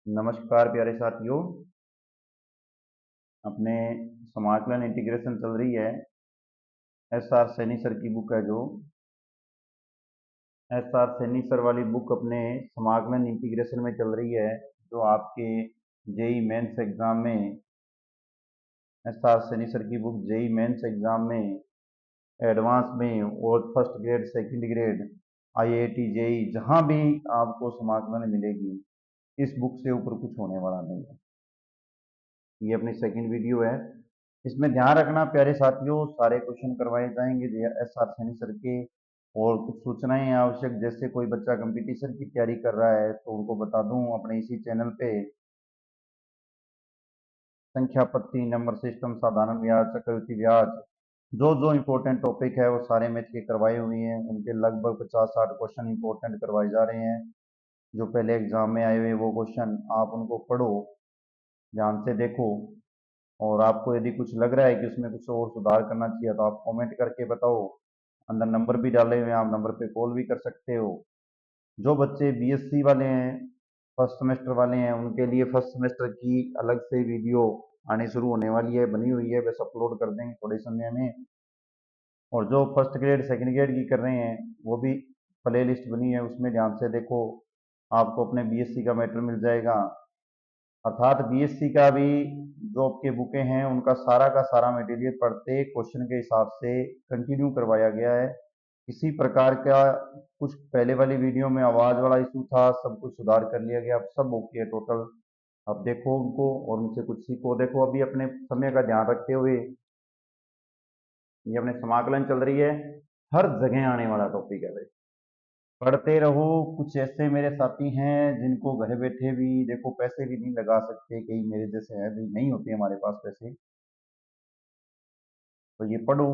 नमस्कार प्यारे साथियों। अपने समाकलन इंटीग्रेशन चल रही है। एस आर सैनी सर की बुक है जो एस आर सैनी सर वाली बुक अपने समाकलन इंटीग्रेशन में चल रही है, जो आपके जेई मेंस एग्जाम में एस आर सैनी सर की बुक जेई मेंस एग्जाम में एडवांस में और first grade second grade IIT JEE जहां भी आपको समाकलन मिलेगी, इस बुक से ऊपर कुछ होने वाला नहीं है। ये अपनी सेकंड वीडियो है। इसमें ध्यान रखना प्यारे साथियों, सारे क्वेश्चन करवाए जाएंगे एस आर सैनी सर के। और कुछ सूचनाएं आवश्यक, जैसे कोई बच्चा कंपटीशन की तैयारी कर रहा है तो उनको बता दूं, अपने इसी चैनल पे संख्या पत्ती, नंबर सिस्टम, साधारण ब्याज, चक्रवृद्धि ब्याज, जो जो इम्पोर्टेंट टॉपिक है वो सारे मैथ के करवाए हुए हैं। उनके लगभग 50-60 क्वेश्चन इंपॉर्टेंट करवाए जा रहे हैं। जो पहले एग्जाम में आए हुए वो क्वेश्चन आप उनको पढ़ो, ध्यान से देखो। और आपको यदि कुछ लग रहा है कि उसमें कुछ और सुधार करना चाहिए तो आप कमेंट करके बताओ। अंदर नंबर भी डाले हुए हैं, आप नंबर पे कॉल भी कर सकते हो। जो बच्चे बीएससी वाले हैं, फर्स्ट सेमेस्टर वाले हैं, उनके लिए फर्स्ट सेमेस्टर की अलग से वीडियो आनी शुरू होने वाली है, बनी हुई है, बस अपलोड कर देंगे थोड़े समय में। और जो फर्स्ट ग्रेड सेकंड ग्रेड की कर रहे हैं वो भी प्ले लिस्ट बनी है, उसमें ध्यान से देखो, आपको अपने बीएससी का मैटर मिल जाएगा। अर्थात बीएससी का भी जो आपके बुकें हैं उनका सारा का सारा मटेरियल प्रत्येक क्वेश्चन के हिसाब से कंटिन्यू करवाया गया है। किसी प्रकार का कुछ पहले वाली वीडियो में आवाज वाला इशू था, सब कुछ सुधार कर लिया गया, अब सब ओके है टोटल। अब देखो उनको और उनसे कुछ सीखो। देखो अभी अपने समय का ध्यान रखते हुए ये अपने समाकलन चल रही है, हर जगह आने वाला टॉपिक है भाई, पढ़ते रहो। कुछ ऐसे मेरे साथी हैं जिनको घर बैठे भी देखो पैसे भी नहीं लगा सकते, कई मेरे जैसे है भी नहीं होते हमारे पास पैसे, तो ये पढ़ो,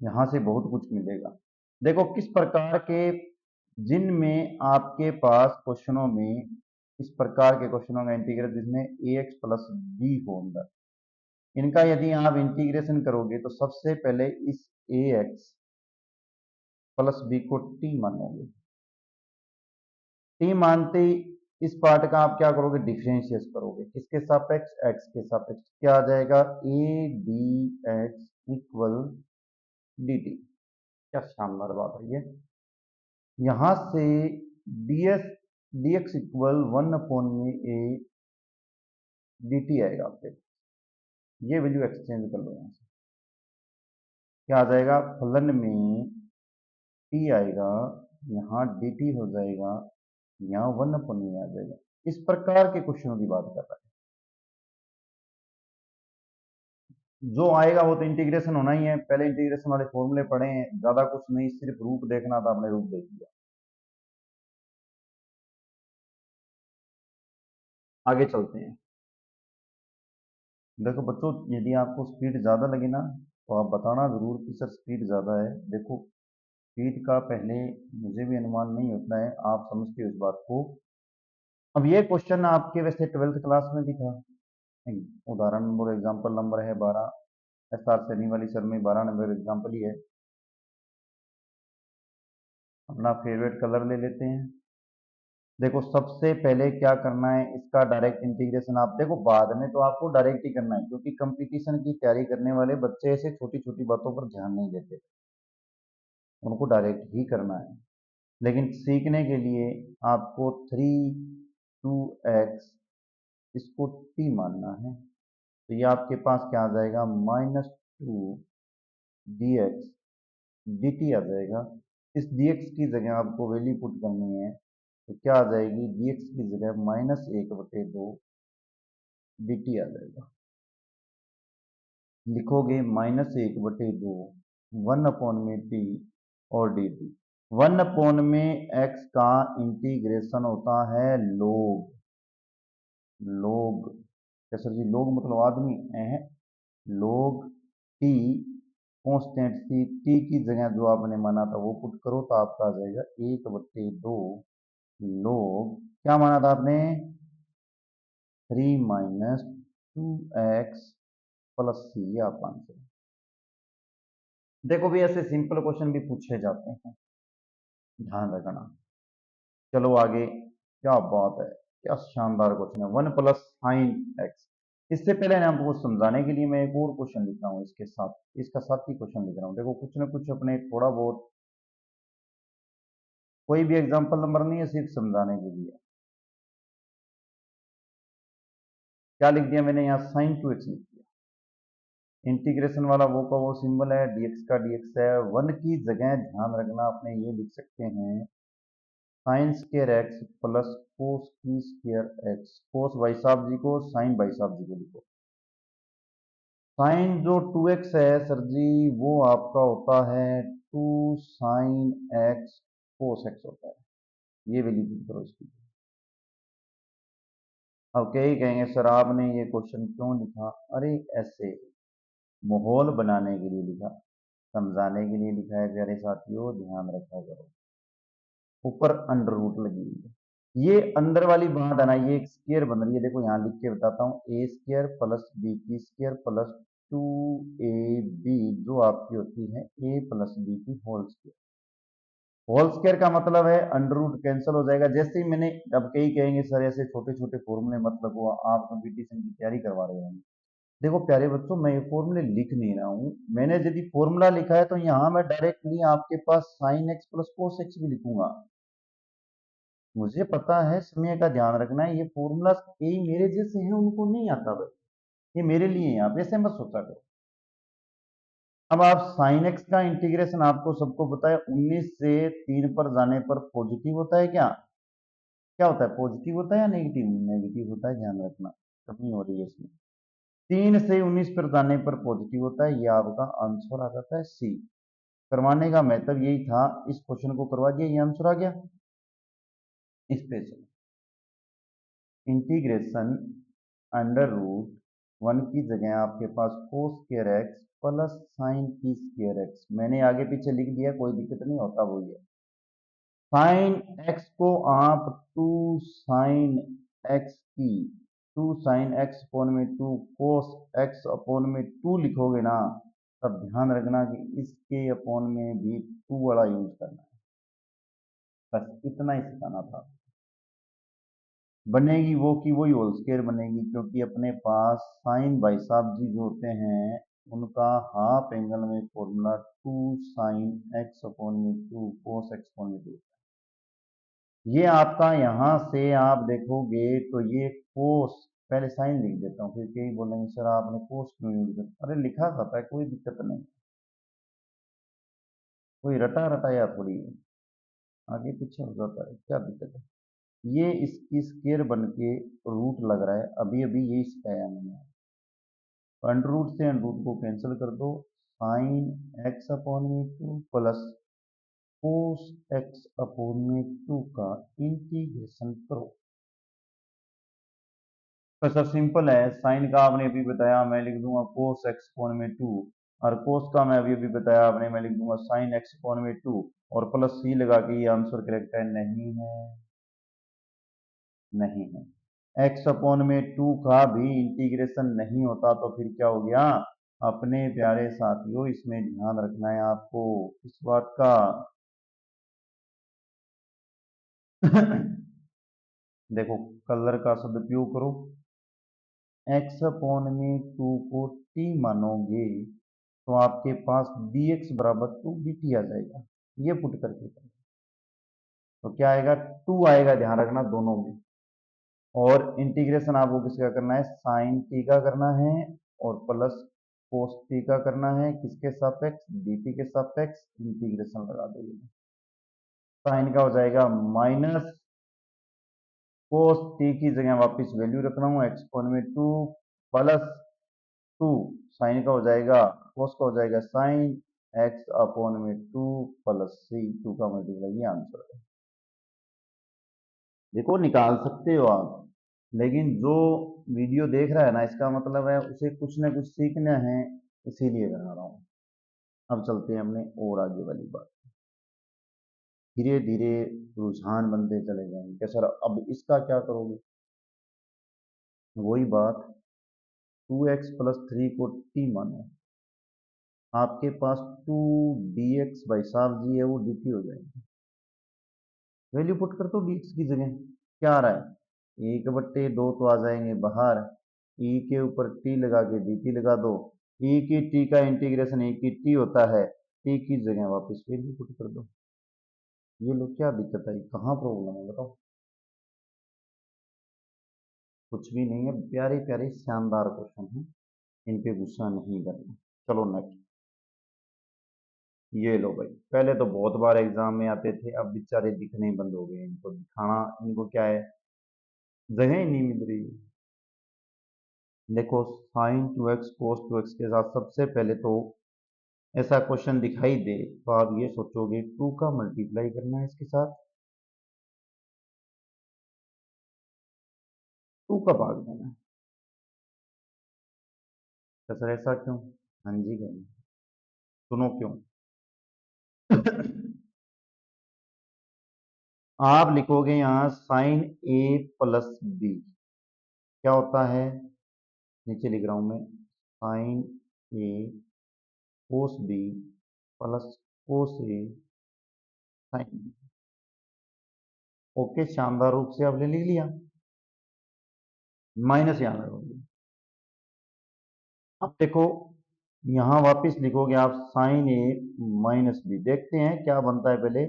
यहाँ से बहुत कुछ मिलेगा। देखो किस प्रकार के, जिनमें आपके पास क्वेश्चनों में इस प्रकार के क्वेश्चनों का इंटीग्रेशन जिसमें ए एक्स प्लस बी हो अंदर, इनका यदि आप इंटीग्रेशन करोगे तो सबसे पहले इस ए एक्स प्लस बी को टी मानोगे। टी मानते ही इस पार्ट का आप क्या करोगे, डिफरेंशिएट करोगे, किसके सापेक्ष, एक्स के सापेक्ष। क्या आ जाएगा, A D x equal D T. क्या शानदार बात है ये। यहां से डीएस डीएक्स इक्वल 1 में ए डी टी आएगा आपके, ये वैल्यू एक्सचेंज कर लो यहां से। क्या आ जाएगा, फलन में टी आएगा, यहाँ डी टी हो जाएगा, यहाँ 1 में आ जाएगा। इस प्रकार के क्वेश्चनों की बात कर रहा है। जो आएगा वो तो इंटीग्रेशन होना ही है, पहले इंटीग्रेशन वाले फॉर्मूले पढ़े हैं, ज्यादा कुछ नहीं, सिर्फ रूप देखना था, आपने रूप देख लिया। आगे चलते हैं। देखो बच्चों, यदि आपको स्पीड ज्यादा लगे ना तो आप बताना जरूर कि सर स्पीड ज्यादा है। देखो स्पीड का पहले मुझे भी अनुमान नहीं होता है, आप समझते हो इस बात को। अब ये क्वेश्चन आपके वैसे 12th क्लास में भी था। उदाहरण नंबर एग्जाम्पल नंबर है 12, एस आर सैनी वाली सर में 12 नंबर एग्जाम्पल ही है। अपना फेवरेट कलर ले लेते हैं। देखो सबसे पहले क्या करना है, इसका डायरेक्ट इंटीग्रेशन। आप देखो बाद में तो आपको डायरेक्ट ही करना है, क्योंकि कंपटीशन की तैयारी करने वाले बच्चे ऐसे छोटी छोटी बातों पर ध्यान नहीं देते, उनको डायरेक्ट ही करना है। लेकिन सीखने के लिए आपको 3 2x इसको t मानना है, तो ये आपके पास क्या आ जाएगा, -2 dx dt आ जाएगा। इस dx की जगह आपको वैल्यू पुट करनी है, तो क्या आ जाएगी, dx की जगह -1/2 dt आ जाएगा। लिखोगे -1/2 1/t और dt। 1/x का इंटीग्रेशन होता है लोग। लोग क्या सर जी, लोग मतलब आदमी है, लोग टी कॉन्स्टेंट सी, टी की जगह जो आपने माना था वो पुट करो तो आपका आ जाएगा 1/2 लोग, क्या माना था आपने, 3 - 2x प्लस सी, आप आंसर। देखो भी ऐसे सिंपल क्वेश्चन भी पूछे जाते हैं, ध्यान रखना। चलो आगे, क्या बात है। क्या शानदार क्वेश्चन है, 1 + sin x। इससे पहले ना आपको समझाने के लिए मैं एक और क्वेश्चन लिख रहा हूँ, इसके साथ इसका साथ ही क्वेश्चन लिख रहा हूँ। देखो कुछ ना कुछ अपने थोड़ा बहुत, कोई भी एग्जाम्पल नंबर नहीं है, सिर्फ समझाने के लिए। क्या लिख दिया मैंने यहाँ, sin 2x लिख दिया। इंटीग्रेशन वाला वो का वो सिंबल है, dx का dx है। 1 की जगह ध्यान रखना अपने ये लिख सकते हैं sin² x plus cos² x। cos भाई साहब जी को, साइन भाई साहब जी को लिखो। साइन जो 2x है सर जी, वो आपका होता है 2 sin x cos x होता है। ये वैल्यू पुट करो इसकी। अब कई कहेंगे सर आपने ये क्वेश्चन क्यों लिखा? अरे ऐसे माहौल बनाने के लिए लिखा, समझाने के लिए लिखा है प्यारे साथियों, ध्यान रखा करो। ऊपर अंडर रूट लगी हुई है, ये अंदर वाली बात है ना, ये एक स्क्वायर बन रही है। देखो यहाँ लिख के बताता हूँ, a² plus b² plus 2ab जो आपकी होती है a प्लस b की होल स्क्वायर। होल स्क्वायर का मतलब है अंडर रूट कैंसिल हो जाएगा। जैसे ही मैंने, अब कई कहेंगे सर ऐसे छोटे छोटे फॉर्मूले मतलब हुआ, आप कंपटीशन की तैयारी करवा रहे हैं। देखो प्यारे बच्चों, मैं ये फॉर्मूले लिख नहीं रहा हूँ, मैंने यदि फॉर्मूला लिखा है तो यहाँ मैं डायरेक्टली आपके पास sin x plus cos x भी लिखूंगा। मुझे पता है समय का ध्यान रखना है, ये फॉर्मूला कई मेरे जैसे हैं उनको नहीं आता भाई, ये मेरे लिए है, आप ऐसे मत सोचा करो। अब आप sin x का इंटीग्रेशन आपको सबको पता है, 19 से 3 पर जाने पर पॉजिटिव होता है क्या? क्या होता है, पॉजिटिव होता है या नेगेटिव? नेगेटिव होता है, ध्यान रखना, कमी हो रही है इसमें। 3 से 19 पर जाने पर पॉजिटिव होता है, ये आपका आंसर आ जाता है सी। करवाने का मतलब यही था, इस क्वेश्चन को करवा दिया, ये आंसर आ गया। इस पे चलो, इंटीग्रेशन अंडर रूट 1 की जगह आपके पास cos² x plus sin t²x, मैंने आगे पीछे लिख दिया, कोई दिक्कत नहीं होता, वो ये साइन x को आप 2 sin x cos x upon में 2 लिखोगे ना, तब ध्यान रखना कि इसके अपॉन में भी 2 वाला यूज करना है। बस इतना ही सिखाना था। बनेगी वो की वही होल स्क्वायर बनेगी, क्योंकि अपने पास साइन भाई साहब जी जो होते हैं उनका हाफ एंगल में formula 2 sin x/2 cos x/2। ये आपका यहाँ से आप देखोगे तो ये कोस, पहले साइन लिख देता हूँ, फिर कई बोलेंगे सर आपने कोस क्यों यूज किया? अरे लिखा जाता है, कोई दिक्कत नहीं, कोई रटा रटाया थोड़ी है, आगे पीछे हो जाता है, क्या दिक्कत है? ये इसकी स्क्वायर बन के रूट लग रहा है, अभी अभी यही सिखाया मैंने। अंडर रूट से अंडर रूट को कैंसिल कर दो, sign x/2 plus cos x/2 का इंटीग्रेशन करो। तो सर सिंपल है, साइन का आपने अभी बताया, मैं लिख दूंगा कोस x/2, और कोस का मैं अभी अभी बताया आपने, मैं लिख दूंगा साइन x/2, और प्लस सी लगा के ये आंसर करेक्ट है? नहीं है, नहीं है। x/2 का भी इंटीग्रेशन नहीं होता, तो फिर क्या हो गया? अपने प्यारे साथियों इसमें ध्यान रखना है आपको इस बात का। देखो कलर का सदुपयोग करो, x/2 को t मानोगे तो आपके पास dx बराबर 2dt आ जाएगा। ये पुट करके करो तो क्या आएगा, 2 आएगा, ध्यान रखना दोनों में। और इंटीग्रेशन आपको किसका करना है, साइन टी का करना है, और प्लस कोस टी का करना है, किसके सापेक्ष, dt के सापेक्ष। इंटीग्रेशन लगा दो, साइन का हो जाएगा माइनस कोस टी की जगह वापस वैल्यू रख रहा हूँ x/2 प्लस 2, साइन का हो जाएगा, कोस का हो जाएगा साइन x/2 प्लस सी, 2 का मल्टीप्लाई, ये आंसर है। देखो निकाल सकते हो आप, लेकिन जो वीडियो देख रहा है ना, इसका मतलब है उसे कुछ ना कुछ सीखना है, इसीलिए बना रहा हूँ। अब चलते हैं हमने और आगे वाली बात, धीरे धीरे रुझान बनते चले जाएंगे। क्या सर अब इसका क्या करोगे? वही बात, 2x+3 को t मानो, आपके पास 2dx भाई साहब जी है, वो dt हो जाएगी। वैल्यू पुट कर दो dx की जगह, क्या आ रहा है, एक बट्टे दो तो आ जाएंगे बाहर, ई के ऊपर टी लगा के डी टी लगा दो, ई की टी का इंटीग्रेशन ई की टी होता है, टी की जगह वापस वैल्यू पुट कर दो। ये लो, क्या दिक्कत आई, कहाँ प्रॉब्लम है बताओ। कुछ भी नहीं है, प्यारे प्यारे शानदार क्वेश्चन है, इन पे गुस्सा नहीं करना। चलो नेक्स्ट। ये लो भाई, पहले तो बहुत बार एग्जाम में आते थे, अब बेचारे दिखने ही बंद हो गए, इनको दिखाना, इनको क्या है, जगह ही नहीं मिल रही। देखो, sine two x cos two x के साथ सबसे पहले तो ऐसा क्वेश्चन दिखाई दे तो आप ये सोचोगे टू का मल्टीप्लाई करना है इसके साथ, टू का भाग देना है। तो सर ऐसा क्यों? हाँ जी करना, सुनो क्यों। आप लिखोगे यहां साइन ए प्लस बी, क्या होता है, नीचे लिख रहा हूं मैं, sign a cos B plus cos A sine B. Okay, शानदार रूप से आपने लिख लिया, माइनस यहां लगाओगे। अब देखो, यहां वापस लिखोगे आप साइन ए माइनस बी, देखते हैं क्या बनता है पहले,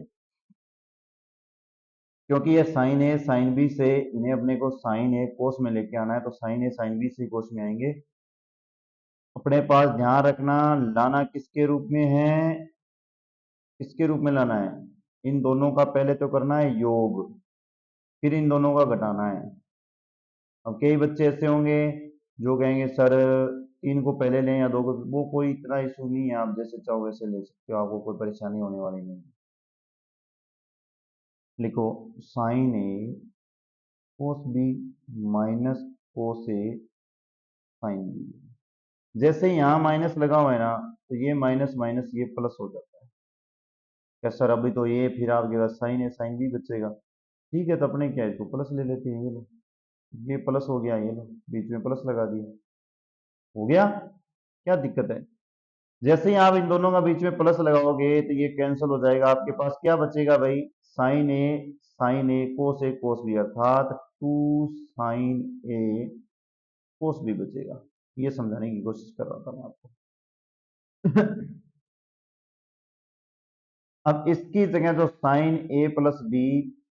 क्योंकि ये साइन ए साइन बी से इन्हें अपने को साइन ए कोस में लेके आना है, तो साइन ए साइन बी से कोस में आएंगे। अपने पास ध्यान रखना, लाना किसके रूप में है, किसके रूप में लाना है, इन दोनों का पहले तो करना है योग, फिर इन दोनों का घटाना है। अब कई बच्चे ऐसे होंगे जो कहेंगे सर तीन को पहले लें या दो को, वो कोई इतना इशू नहीं है, आप जैसे चाहो वैसे ले सकते हो, आपको कोई परेशानी होने वाली नहीं है। लिखो sign a cos B minus cos A sine B. जैसे यहाँ माइनस लगा हुआ है ना, तो ये माइनस माइनस ये प्लस हो जाता है। क्या सर अभी तो ये फिर आपके पास साइन ए साइन बी बचेगा, ठीक है, तो अपने क्या है, इसको प्लस ले लेते हैं, ये लो, ये प्लस हो गया, ये लो बीच में प्लस लगा दिया, हो गया, क्या दिक्कत है। जैसे ही आप इन दोनों का बीच में प्लस लगाओगे तो ये कैंसिल हो जाएगा, आपके पास क्या बचेगा भाई, साइन ए कोस बी, अर्थात two sine a cos b बचेगा। ये समझाने की कोशिश कर रहा था मैं आपको। अब इसकी जगह जो साइन ए प्लस बी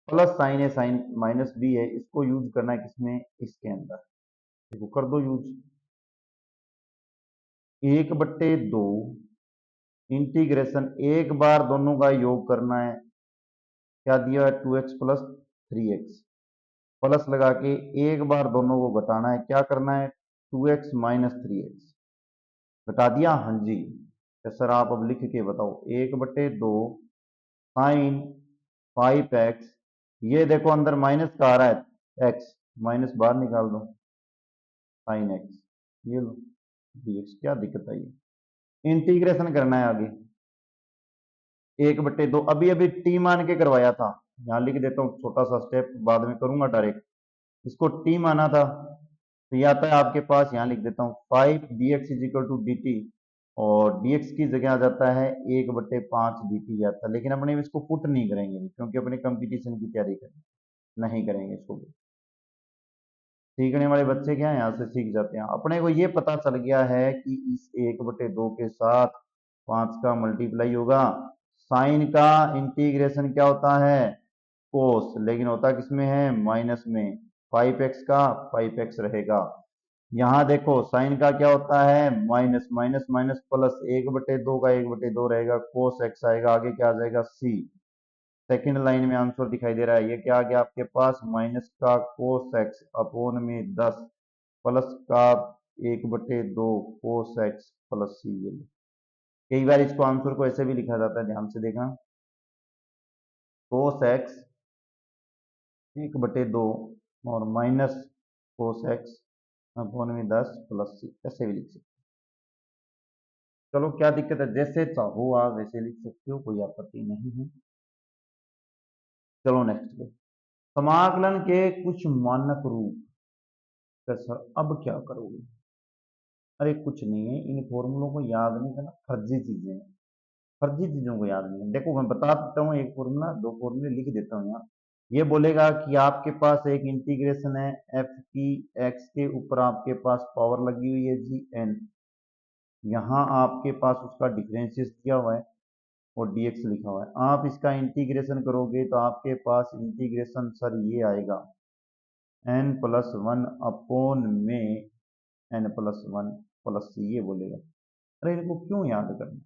प्लस साइन ए साइन माइनस बी है, इसको यूज करना है किसमें, इसके अंदर, देखो कर दो यूज। एक बट्टे दो इंटीग्रेशन, एक बार दोनों का योग करना है, क्या दिया है, two x plus three x, plus लगा के एक बार दोनों को घटाना है, क्या करना है, two x minus three x, घटा दिया, हाँ जी। तो सर आप अब लिख के बताओ, एक बटे दो साइन फाइव एक्स, ये देखो अंदर माइनस का आ रहा है एक्स, माइनस बाहर निकाल दो, साइन एक्स, ये लो dx, क्या दिक्कत आई, इंटीग्रेशन करना है आगे, एक बट्टे दो अभी अभी टी मान के करवाया था, यहां लिख देता हूँ, छोटा सा स्टेप बाद में करूंगा डायरेक्ट, इसको टी माना था, तो ये आता है आपके पास, यहां लिख देता हूँ five d x is equal to d t, और dx की जगह आ जाता है एक बट्टे पांच डी टी आता है, लेकिन अपने इसको पुट नहीं करेंगे क्योंकि अपने कंपटीशन की तैयारी करेंगे, नहीं करेंगे इसको। सीखने वाले बच्चे क्या है, यहाँ से सीख जाते हैं, अपने को ये पता चल गया है कि इस एक बटे दो के साथ पांच का मल्टीप्लाई होगा, साइन का इंटीग्रेशन क्या होता है, कोस, लेकिन होता किसमें है, माइनस में, फाइव एक्स का फाइव एक्स रहेगा। यहाँ देखो साइन का क्या होता है, माइनस माइनस माइनस प्लस, एक बटे दो का एक बटे दो रहेगा, कोस एक्स आएगा, आगे क्या आ जाएगा, सी। सेकंड लाइन में आंसर दिखाई दे रहा है, ये क्या आ गया आपके पास, माइनस का कोस एक्स अपोन में 10 प्लस का एक बटे दो कोस एक्स प्लस सी। कई बार इसको आंसर को ऐसे भी लिखा जाता है, ध्यान से देखना, कोस एक्स एक बटे दो और माइनस कोस एक्स अपोन में 10 प्लस सी, ऐसे भी लिख सकते। चलो क्या दिक्कत है, जैसे चाहो आप वैसे लिख सकते हो, कोई आपत्ति नहीं है। चलो नेक्स्ट पे, समाकलन के कुछ मानक रूप, तो सर अब क्या करोगे, अरे कुछ नहीं है, इन फॉर्मूलों को याद नहीं करना, फर्जी चीजें हैं, फर्जी चीजों को याद नहीं करना। देखो मैं बता देता हूँ, एक फॉर्मूला दो फॉर्मूले लिख देता हूँ यहाँ, ये बोलेगा कि आपके पास एक इंटीग्रेशन है एफ की एक्स के ऊपर आपके पास पावर लगी हुई है जी एन, यहाँ आपके पास उसका डिफरेंशियल दिया हुआ है और dx लिखा हुआ है। आप इसका इंटीग्रेशन करोगे तो आपके पास इंटीग्रेशन सर ये आएगा n प्लस वन अपॉन में n plus one plus c, ये बोलेगा। अरे इनको क्यों याद करना है,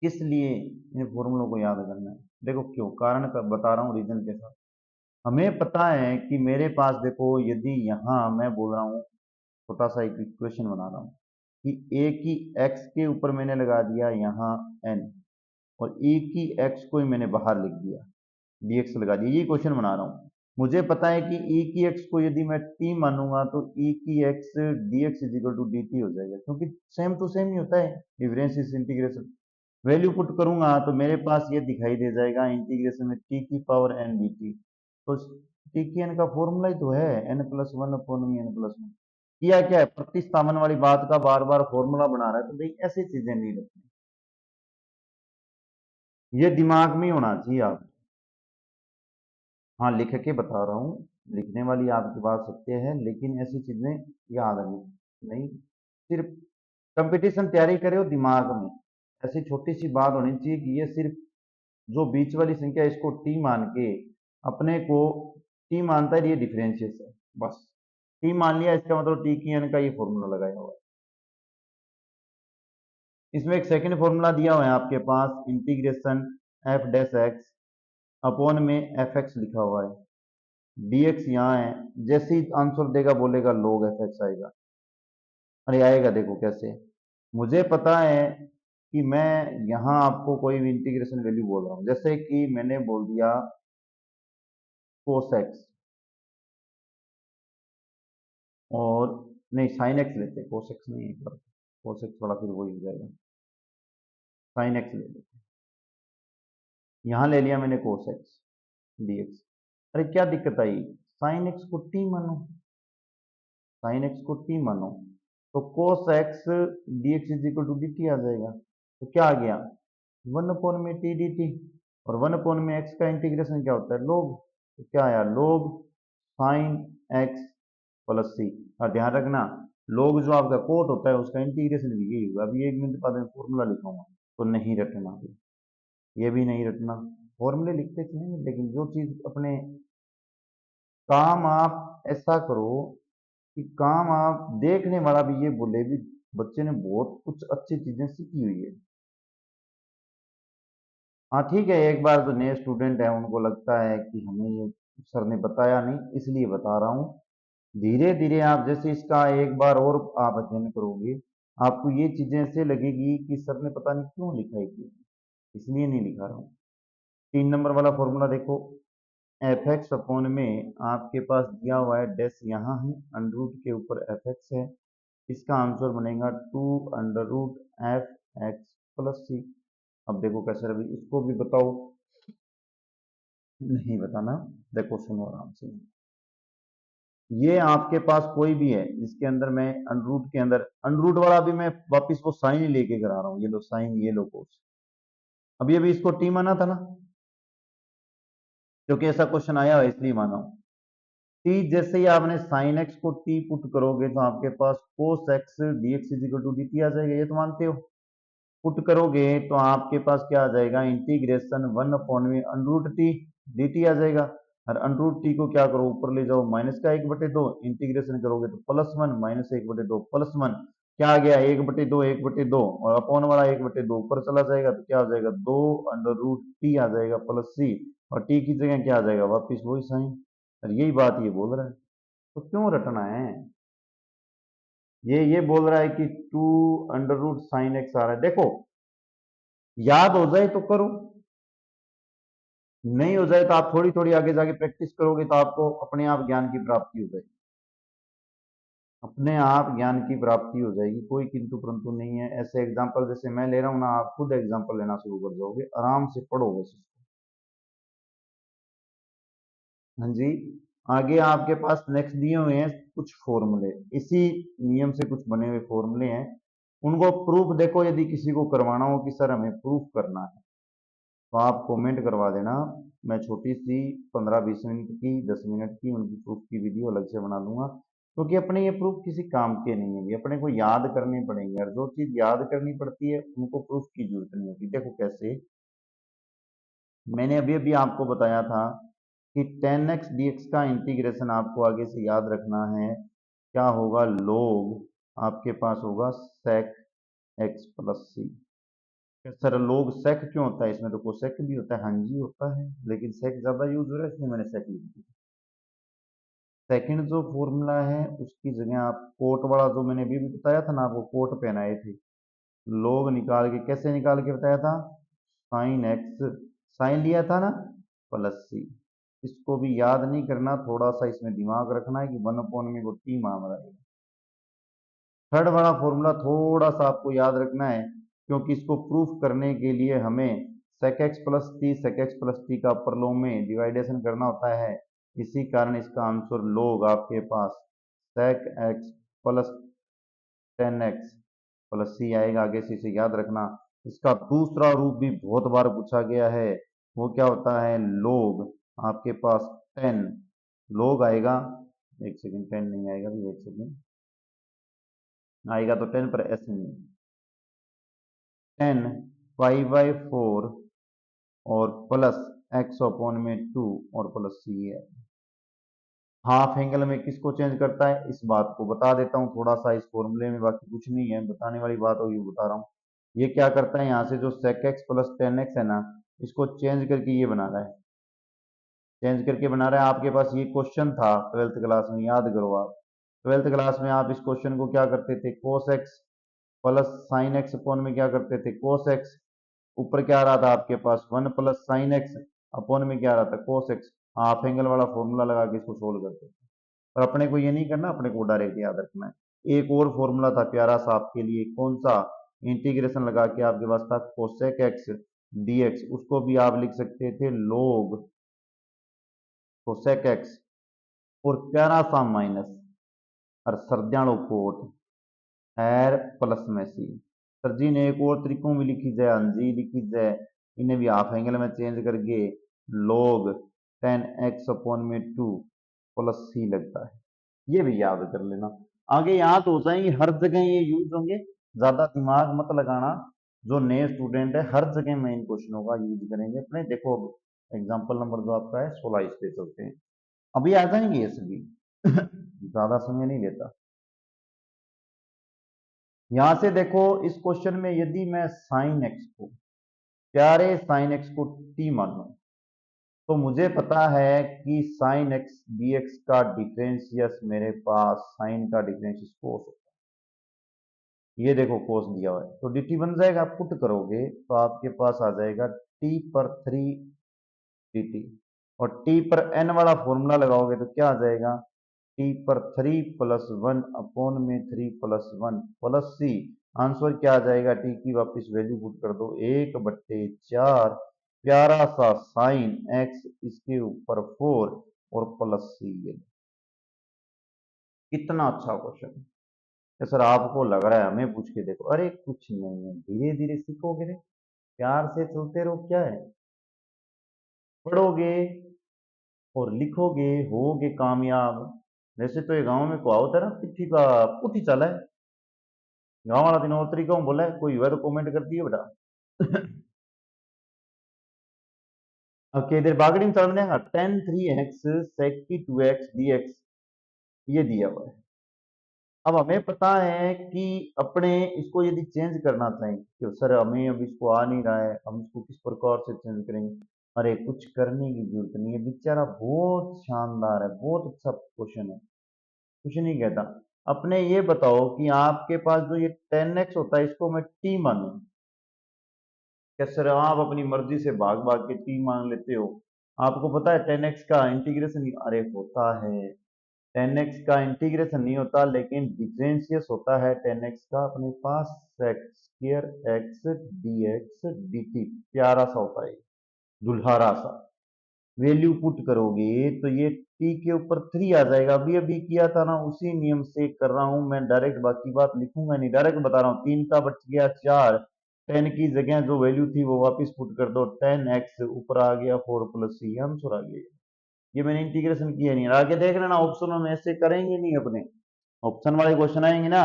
किस लिए इन फॉर्मूलों को याद करना है? देखो क्यों, कारण का बता रहा हूँ रीजन के साथ। हमें पता है कि मेरे पास देखो, यदि यहाँ मैं बोल रहा हूँ छोटा सा एक इक्वेशन बना रहा हूँ कि a की x के ऊपर मैंने लगा दिया यहाँ n और e की x को ही मैंने बाहर लिख दिया, dx लगा दिया, ये क्वेश्चन बना रहा हूँ। मुझे पता है कि e की x को यदि मैं t मानूंगा तो e की x dx is equal to dt हो जाएगा, क्योंकि सेम टू सेम ही होता है, difference is integration. Value put करूंगा तो मेरे पास ये दिखाई दे जाएगा इंटीग्रेशन में t की पावर n dt, तो t की n का फॉर्मूला ही तो है n प्लस वन अपॉन में n प्लस वन। किया क्या है, प्रतिस्थापन वाली बात का बार बार फॉर्मूला बना रहा है, तो भाई ऐसी चीजें नहीं रखनी, ये दिमाग में होना चाहिए आप। हाँ लिख के बता रहा हूँ, लिखने वाली आपकी बात सत्य है, लेकिन ऐसी चीजें याद नहीं, सिर्फ कंपटीशन तैयारी करे हो दिमाग में, ऐसी छोटी सी बात होनी चाहिए कि ये सिर्फ जो बीच वाली संख्या है, इसको टी मान के अपने को टी मानता है, ये डिफरेंशियल है, बस टी मान लिया, इसका मतलब टी की एन का ये फॉर्मूला लगाया हुआ है। इसमें एक सेकंड फॉर्मूला दिया हुआ है आपके पास, integration f dash x upon में एफ एक्स लिखा हुआ है, dx यहाँ है, जैसे ही आंसर देगा बोलेगा log एफ एक्स आएगा। अरे आएगा, देखो कैसे, मुझे पता है कि मैं यहाँ आपको कोई भी इंटीग्रेशन वैल्यू बोल रहा हूँ, जैसे कि मैंने बोल दिया cos x, और नहीं साइन एक्स लेते, cos x नहीं, एक बार cos x थोड़ा फिर वही हो जाएगा, साइन एक्स ले लेते, यहाँ ले लिया मैंने cos x dx। अरे क्या दिक्कत आई, साइन एक्स को t मानो, साइन एक्स को t मानो, तो cos x dx is equal to dt आ जाएगा, तो क्या आ गया, वन अपॉन में टी डी टी, और वन अपॉन में एक्स का इंटीग्रेशन क्या होता है, लोग, तो क्या आया, लोग साइन एक्स प्लस सी। और ध्यान रखना, लोग जो आपका कोट होता है उसका इंटीग्रेशन भी यही होगा। अभी एक मिनट बाद में फॉर्मूला लिखूंगा, तो नहीं रटना अभी, ये भी नहीं रटना, फॉर्मूले लिखते चलेंगे, लेकिन जो चीज अपने काम आप ऐसा करो कि काम आप देखने वाला भी ये बोले भी बच्चे ने बहुत कुछ अच्छी चीजें सीखी हुई है। हाँ ठीक है, एक बार जो नए स्टूडेंट है उनको लगता है कि हमें ये सर ने बताया नहीं, इसलिए बता रहा हूँ। धीरे धीरे आप जैसे इसका एक बार और आप अध्ययन करोगे, आपको ये चीजें ऐसे लगेगी कि सर ने पता नहीं क्यों लिखा है, कि इसलिए नहीं लिखा रहा हूँ। 3 नंबर वाला फॉर्मूला देखो, एफ एक्स अपॉन में आपके पास दिया हुआ है डैश यहाँ है, अंडर रूट के ऊपर एफ एक्स है, इसका आंसर बनेगा 2√f(x) प्लस सी। अब देखो कैसे, अभी इसको भी बताओ, नहीं बताना, देखो सुनो आराम से, ये आपके पास कोई भी है जिसके अंदर मैं अंडरूट के अंदर, अंडरूट वाला भी मैं वापिस वो साइन ही लेके करा रहा हूँ, ये लो साइन, ये लो कोस, अभी अभी इसको टी माना था ना, क्योंकि ऐसा क्वेश्चन आया है इसलिए माना हूँ। टी जैसे ही आपने साइन एक्स को टी पुट करोगे तो आपके पास cos x dx is equal to dt आ जाएगा, ये तो मानते हो। पुट करोगे तो आपके पास क्या आ जाएगा, इंटीग्रेशन वन अपॉन में अंडरूट टी डी टी आ जाएगा, और अंडरूट टी को क्या करो, ऊपर ले जाओ, माइनस का 1/2, इंटीग्रेशन करोगे तो plus one minus 1/2 plus one, क्या आ गया 1/2 1/2, और अपॉन वाला 1/2 ऊपर चला जाएगा, तो क्या आ जाएगा 2√t आ जाएगा प्लस सी, और टी की जगह क्या आ जाएगा, वापिस वही साइन। और यही बात ये बोल रहा है, तो क्यों रटना है, ये बोल रहा है कि 2√sin x आ रहा है, देखो याद हो जाए तो करो, नहीं हो जाए तो आप थोड़ी थोड़ी आगे जाके प्रैक्टिस करोगे तो आपको अपने आप ज्ञान की प्राप्ति हो जाएगी, अपने आप ज्ञान की प्राप्ति हो जाएगी, कोई किंतु परंतु नहीं है। ऐसे एग्जाम्पल जैसे मैं ले रहा हूं ना, आप खुद एग्जाम्पल लेना शुरू कर जाओगे, आराम से पढ़ोगे इसको। हाँ जी, आगे आपके पास नेक्स्ट दिए हुए हैं कुछ फॉर्मूले, इसी नियम से कुछ बने हुए फॉर्मूले हैं, उनको प्रूफ देखो, यदि किसी को करवाना हो कि सर हमें प्रूफ करना है तो आप कमेंट करवा देना, मैं छोटी सी 15-20 मिनट की 10 मिनट की उनकी प्रूफ की वीडियो अलग से बना दूंगा, क्योंकि अपने ये प्रूफ किसी काम के नहीं है, ये अपने को याद करने पड़ेंगे, और जो चीज याद करनी पड़ती है उनको प्रूफ की जरूरत नहीं होती। देखो कैसे, मैंने अभी अभी आपको बताया था कि 10x dx का इंटीग्रेशन आपको आगे से याद रखना है, क्या होगा, लोग आपके पास होगा sec x प्लस सी। सर लोग सेक क्यों होता है, इसमें तो कोसेक भी होता है, हाँ जी होता है, लेकिन सेक ज्यादा यूज हो रहा है इसलिए मैंने सेक लिख दिया। सेकंड जो फॉर्मूला है उसकी जगह आप कोट वाला जो मैंने अभी भी बताया था ना, आपको कोट पहनाए थे, लोग निकाल के कैसे निकाल के बताया था, साइन एक्स, साइन लिया था ना, प्लस सी। इसको भी याद नहीं करना, थोड़ा सा इसमें दिमाग रखना है कि 1 में को टी मान रहेगा। थर्ड वाला फॉर्मूला थोड़ा सा आपको याद रखना है, क्योंकि इसको प्रूफ करने के लिए हमें sec x plus T sec x plus T का अपर लो में डिवाइडेशन करना होता है। इसी कारण इसका आंसर लोग आपके पास sec x plus 10x plus c आएगा। आगे से इसे याद रखना। इसका दूसरा रूप भी बहुत बार पूछा गया है, वो क्या होता है, लोग आपके पास 10 लोग आएगा, एक सेकंड 10 नहीं आएगा भी, एक सेकंड आएगा तो 10 पर एस नहीं, 10 5/4 और प्लस एक्स अपॉन में 2 और प्लस सी है। हाफ एंगल में किसको चेंज करता है, इस बात को बता देता हूँ थोड़ा सा इस फॉर्मूले में, बाकी कुछ नहीं है, बताने वाली बात होगी बता रहा हूँ। ये क्या करता है, यहाँ से जो sec x प्लस 10x है ना, इसको चेंज करके ये बना रहा है, चेंज करके बना रहा है। आपके पास ये क्वेश्चन था 12th क्लास में, याद करो आप 12th क्लास में आप इस क्वेश्चन को क्या करते थे, cos x plus sine x upon में क्या करते थे, cos x, ऊपर क्या आ रहा था आपके पास 1 प्लस साइन एक्स अपॉन में क्या आ रहा था, cos x। हाफ एंगल वाला फॉर्मूला लगा के इसको सोल्व करते थे। और अपने को ये नहीं करना, अपने को डायरेक्ट याद रखना है। एक और फॉर्मूला था प्यारा सा आपके लिए, कौन सा, इंटीग्रेशन लगा के आपके पास था कोसेक एक्स dx, उसको भी आप लिख सकते थे लोग कोसेक एक्स और प्यारा सा माइनस और सर्दियाणु कोट एर प्लस में सी। सर जी ने एक और तरीकों में लिखी जाए, हाँ जी लिखी जाए, इन्हें भी हाफ एंगल में चेंज करके लोग 10x अपॉन में 2 प्लस सी लगता है, ये भी याद कर लेना। आगे याद हो जाएंगे, हर जगह ये यूज होंगे, ज्यादा दिमाग मत लगाना। जो नए स्टूडेंट है हर जगह में इन क्वेश्चनों का यूज करेंगे अपने। देखो एग्जांपल नंबर जो आपका है 16, इस पे चलते हैं, अभी आ जाएंगे ये सभी ज्यादा समय नहीं लेता। यहां से देखो इस क्वेश्चन में यदि मैं साइन एक्स को, प्यारे साइन एक्स को टी मानूं, तो मुझे पता है कि साइन एक्स dx का डिफरेंशियस मेरे पास साइन का डिफरेंशियस कोस होता है। ये देखो कोस दिया हुआ है, तो dt बन जाएगा, आप पुट करोगे तो आपके पास आ जाएगा t पर 3 dt, और t पर n वाला फॉर्मूला लगाओगे तो क्या आ जाएगा, t पर 3 प्लस 1 अपॉन में 3 प्लस 1 प्लस सी। आंसर क्या आ जाएगा, t की वापस वैल्यू पुट कर दो, 1/4 प्यारा सा साइन x इसके ऊपर 4 और प्लस सी। ये कितना अच्छा क्वेश्चन है। तो सर आपको लग रहा है हमें पूछ के देखो, अरे कुछ नहीं है, धीरे धीरे सीखोगे रे, प्यार से चलते रहो, क्या है, पढ़ोगे और लिखोगे होगे कामयाब। वैसे तो ये गांव में को होता है ना, पिट्ठी का पुठी चला है, गांव वाला दिन और तरीका बोला है, कोई हुआ तो कमेंट कर दियो बेटा अब के इधर बागड़ी में चल देगा 10 3x sec की 2x dx, ये दिया हुआ है। अब हमें पता है कि अपने इसको यदि चेंज करना चाहें कि सर हमें अब इसको आ नहीं रहा है, हम इसको किस प्रकार से चेंज करेंगे, अरे कुछ करने की जरूरत नहीं है, बेचारा बहुत शानदार है, बहुत अच्छा क्वेश्चन है, कुछ नहीं कहता। अपने ये बताओ कि आपके पास जो ये 10x होता है इसको मैं t मानूं, क्या सर आप अपनी मर्जी से भाग भाग के t मान लेते हो। आपको पता है 10x का इंटीग्रेशन, अरे होता है 10x का इंटीग्रेशन नहीं होता, लेकिन डिफरेंशियस होता है 10x का अपने पास sec square x dx dt, प्यारा सा होता है, दुल्हारा सा। वैल्यू पुट करोगे तो ये t के ऊपर 3 आ जाएगा, अभी अभी किया था ना, उसी नियम से कर रहा हूं मैं, डायरेक्ट बाकी बात लिखूंगा नहीं, डायरेक्ट बता रहा हूँ, 3 का बच गया 4, 10 की जगह जो वैल्यू थी वो वापस पुट कर दो, 10x ऊपर आ गया 4 प्लस सी, आंसर आ गया। ये मैंने इंटीग्रेशन किया नहीं, आगे देख लेना ऑप्शनों में ऐसे करेंगे नहीं, अपने ऑप्शन वाले क्वेश्चन आएंगे ना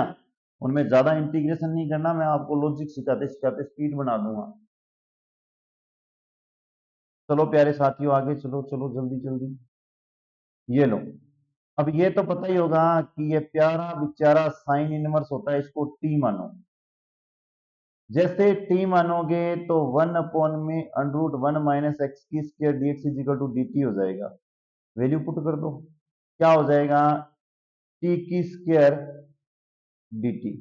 उनमें ज्यादा इंटीग्रेशन नहीं करना, मैं आपको लॉजिक सिखाते सिखाते स्पीड बना दूंगा। चलो प्यारे साथियों आगे चलो चलो जल्दी जल्दी। ये लो, अब ये तो पता ही होगा कि ये प्यारा बेचारा साइन इनवर्स होता है, इसको टी मानो। जैसे टी मानोगे तो 1 में अंडर रूट 1 - x की square dx is equal to dt हो जाएगा। वैल्यू पुट कर दो, क्या हो जाएगा, टी की स्क्वायर dt।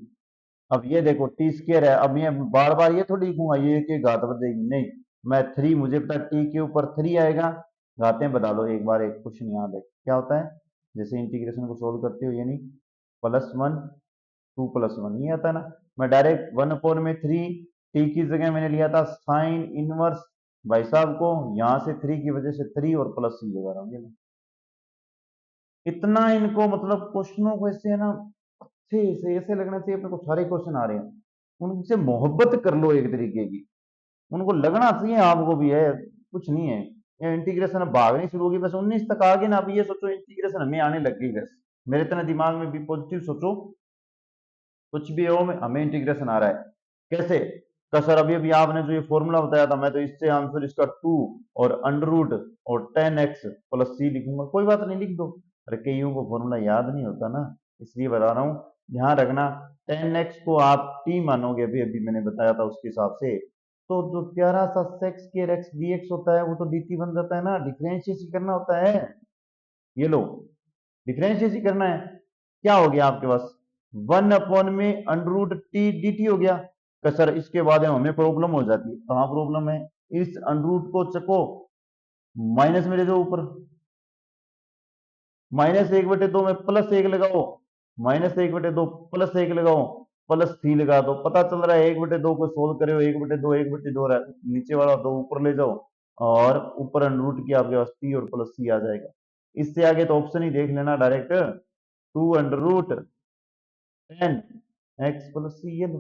अब ये देखो टी स्क्वायर है, अब मैं बार बार ये थोड़ी लिखूंगा ये कि घात बदलेगी नहीं, मैं 3 मुझे पता टी के ऊपर 3 आएगा, घातें बता दो एक बार, एक क्वेश्चन याद है क्या होता है, जैसे इंटीग्रेशन को सोल्व करते हो यानी +1 2 + 1 ये आता है ना, मैं डायरेक्ट 1/3 टी की जगह मैंने लिया था साइन इनवर्स भाई साहब को, यहां से 3 की वजह से 3 और प्लस सी लगा रहा हूँ। इतना इनको मतलब क्वेश्चनों को ऐसे है ना अच्छे से ऐसे लगना चाहिए अपने को सारे क्वेश्चन आ रहे हैं, उनसे मोहब्बत कर लो एक तरीके की, उनको लगना चाहिए आपको भी है कुछ नहीं है। ये इंटीग्रेशन अब भागनी शुरू होगी, बस 19 तक आ गए ना, अब ये सोचो इंटीग्रेशन हमें आने लग गई, बस मेरे इतना दिमाग में भी पॉजिटिव सोचो, कुछ भी हो हमें इंटीग्रेशन आ रहा है। कैसे का सर, अभी अभी आपने जो ये फॉर्मूला बताया था, मैं तो इससे आंसर इसका 2 और अंडर रूट और 10x प्लस सी लिखूंगा, कोई बात नहीं लिख दो। अरे कईयों को फॉर्मूला याद नहीं होता ना, इसलिए बता रहा हूँ, ध्यान रखना। 10x को आप t मानोगे, अभी अभी मैंने बताया था उसके हिसाब से, तो जो प्यारा सा सेक्स के x dx होता है वो तो dt बन जाता है ना, डिफरेंशिएशन करना होता है। ये लो, डिफरेंशिएशन करना है, क्या हो गया आपके पास 1 में under root t d t हो गया। तो सर इसके बाद हमें प्रॉब्लम हो जाती है, कहाँ प्रॉब्लम है, इस अंडर रूट को चको माइनस में ले जाओ ऊपर, -1/2 में +1 लगाओ, -1/2 +1 लगाओ, +3 लगा दो, पता चल रहा है 1/2 को सोल्व करे हो 1/2 1/2 नीचे वाला 2 ऊपर ले जाओ, और ऊपर अंडर रूट की आपके पास टी और प्लस सी आ जाएगा। इससे आगे तो ऑप्शन ही देख लेना direct, 2 under root 10x plus c, ये लो,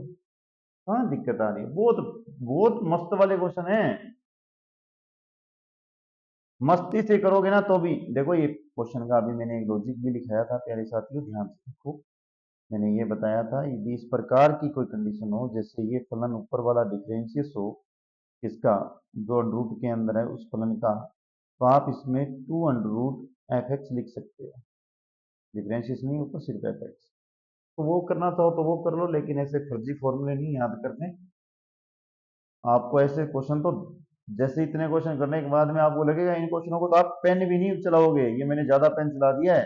कहाँ दिक्कत आ रही है, बहुत बहुत मस्त वाले क्वेश्चन है, मस्ती से करोगे ना तो भी देखो, ये क्वेश्चन का अभी मैंने एक लॉजिक भी लिखाया था प्यारे साथियों, ध्यान से देखो, मैंने ये बताया था यदि इस प्रकार की कोई कंडीशन हो, जैसे ये फलन ऊपर वाला डिफरेंशियस हो इसका, जो अंडर रूट के अंदर है उस फलन का, तो आप इसमें 2 अंडर रूट एफ एक्स लिख सकते हो, डिफरेंशियस नहीं ऊपर सिर्फ एफ एक्स, तो वो करना चाहो तो वो कर लो, लेकिन ऐसे फर्जी फॉर्मूले नहीं याद करने आपको, ऐसे क्वेश्चन तो जैसे इतने क्वेश्चन करने के बाद में आपको लगेगा इन क्वेश्चनों को तो आप पेन भी नहीं चलाओगे, ये मैंने ज्यादा पेन चला दिया है।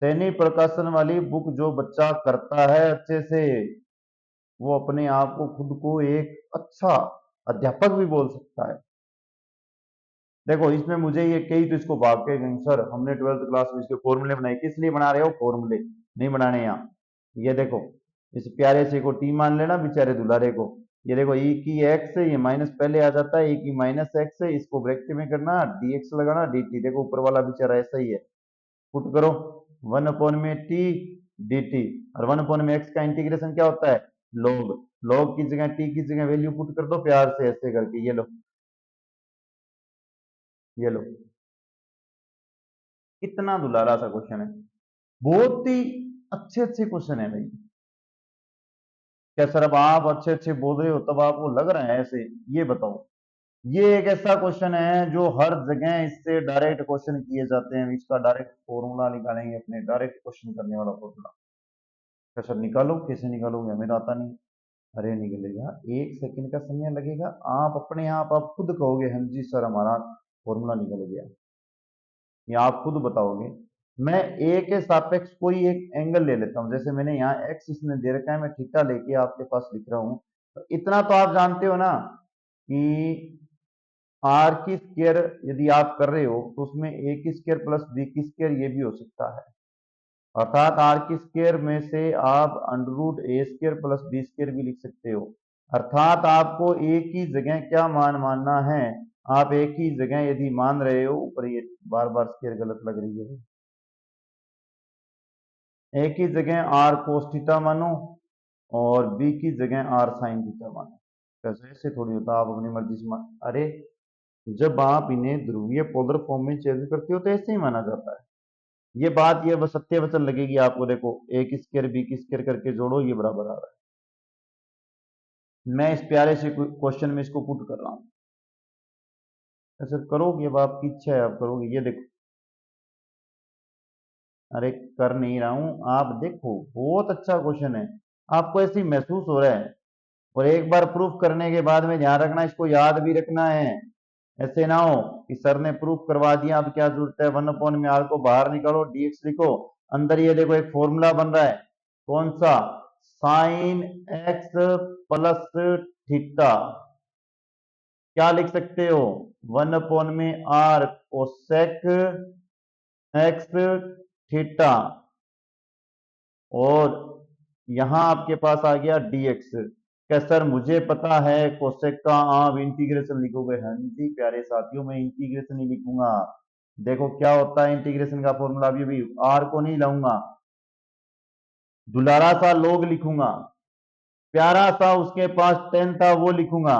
सैनिक प्रकाशन वाली बुक जो बच्चा करता है अच्छे से, वो अपने आप को खुद को एक अच्छा अध्यापक भी बोल सकता है। देखो इसमें मुझे ये कई तो इसको भाग के गए, सर हमने 12th क्लास में इसके फॉर्मूले बनाए, किस लिए बना रहे हो, फॉर्मूले नहीं बनाने यहाँ। ये देखो इस प्यारे से को टी मान लेना बेचारे दुलारे को, ये देखो ई की एक्स, ये माइनस पहले आ जाता है, ई की -x है, इसको ब्रैकेट में करना dx लगाना dt, देखो ऊपर वाला बेचारा ऐसा ही है, पुट करो 1/t dt, और 1/x का इंटीग्रेशन क्या होता है, log, log की जगह t की जगह वैल्यू पुट कर दो प्यार से ऐसे करके, ये लो, ये लो, कितना दुलारा सा क्वेश्चन है, बहुत ही अच्छे अच्छे क्वेश्चन है भाई। क्या सर अब आप अच्छे अच्छे बोल रहे हो तब आपको लग रहा है ऐसे, ये बताओ, ये एक ऐसा क्वेश्चन है जो हर जगह इससे डायरेक्ट क्वेश्चन किए जाते हैं, इसका डायरेक्ट फॉर्मूला निकालेंगे अपने, डायरेक्ट क्वेश्चन करने वाला फॉर्मूला। क्या सर निकालो, कैसे निकालोगे, हमें तो आता नहीं। अरे निकलेगा, 1 सेकंड का समय लगेगा, आप अपने आप खुद कहोगे हाँ जी सर हमारा फॉर्मूला निकल गया, या आप खुद बताओगे। मैं ए के सापेक्ष कोई एक एंगल ले लेता हूं, जैसे मैंने यहाँ एक्स इसने दे रखा है, मैं थीटा लेके आपके पास लिख रहा हूं, तो इतना तो आप जानते हो ना कि आर की स्क्वायर यदि आप कर रहे हो तो उसमें ए की स्क्वायर प्लस बी की स्क्वायर ये भी हो सकता है, अर्थात आर की स्क्वायर में से आप अंडर रूट ए स्क्वायर प्लस बी स्क्वायर भी लिख सकते हो, अर्थात आपको ए की जगह क्या मान मानना है, आप ए की जगह यदि मान रहे हो, ऊपर ये बार बार स्क्वायर गलत लग रही है, ए की जगह आर कोस थीटा मानो और बी की जगह आर साइन थीटा मानो, कैसे ऐसे थोड़ी होता, आप अपनी मर्जी से अरे जब आप इन्हें ध्रुवीय पोलर फॉर्म में चेंज करते हो तो ऐसे ही माना जाता है। ये बात ये बस सत्य वचन लगेगी आपको। देखो ए की स्क्वायर बी की स्क्वायर करके जोड़ो, ये बराबर आ रहा है। मैं इस प्यारे से क्वेश्चन में इसको पुट कर रहा हूं। ऐसे करोगे, अब आपकी इच्छा है, आप करोगे। ये देखो, अरे कर नहीं रहा हूं, आप देखो बहुत अच्छा क्वेश्चन है, आपको ऐसे ही महसूस हो रहा है। और एक बार प्रूफ करने के बाद में ध्यान रखना, इसको याद भी रखना है। ऐसे ना हो कि सर ने प्रूफ करवा दिया, अब क्या जरूरत है, 1 में आर को बाहर निकालो, डीएक्स लिखो, अंदर ये देखो एक फॉर्मूला बन रहा है। कौन सा? Sine x plus theta. क्या लिख सकते हो? 1 में आर कोसेक एक्स थीटा, और यहां आपके पास आ गया dx। क्या सर मुझे पता है कोसेक का, आप इंटीग्रेशन लिखोगे? हाँ जी प्यारे साथियों, मैं इंटीग्रेशन ही लिखूंगा। देखो क्या होता है इंटीग्रेशन का फॉर्मूला, भी आर को नहीं लाऊंगा, दुलारा सा लोग लिखूंगा, प्यारा सा उसके पास 10 था वो लिखूंगा,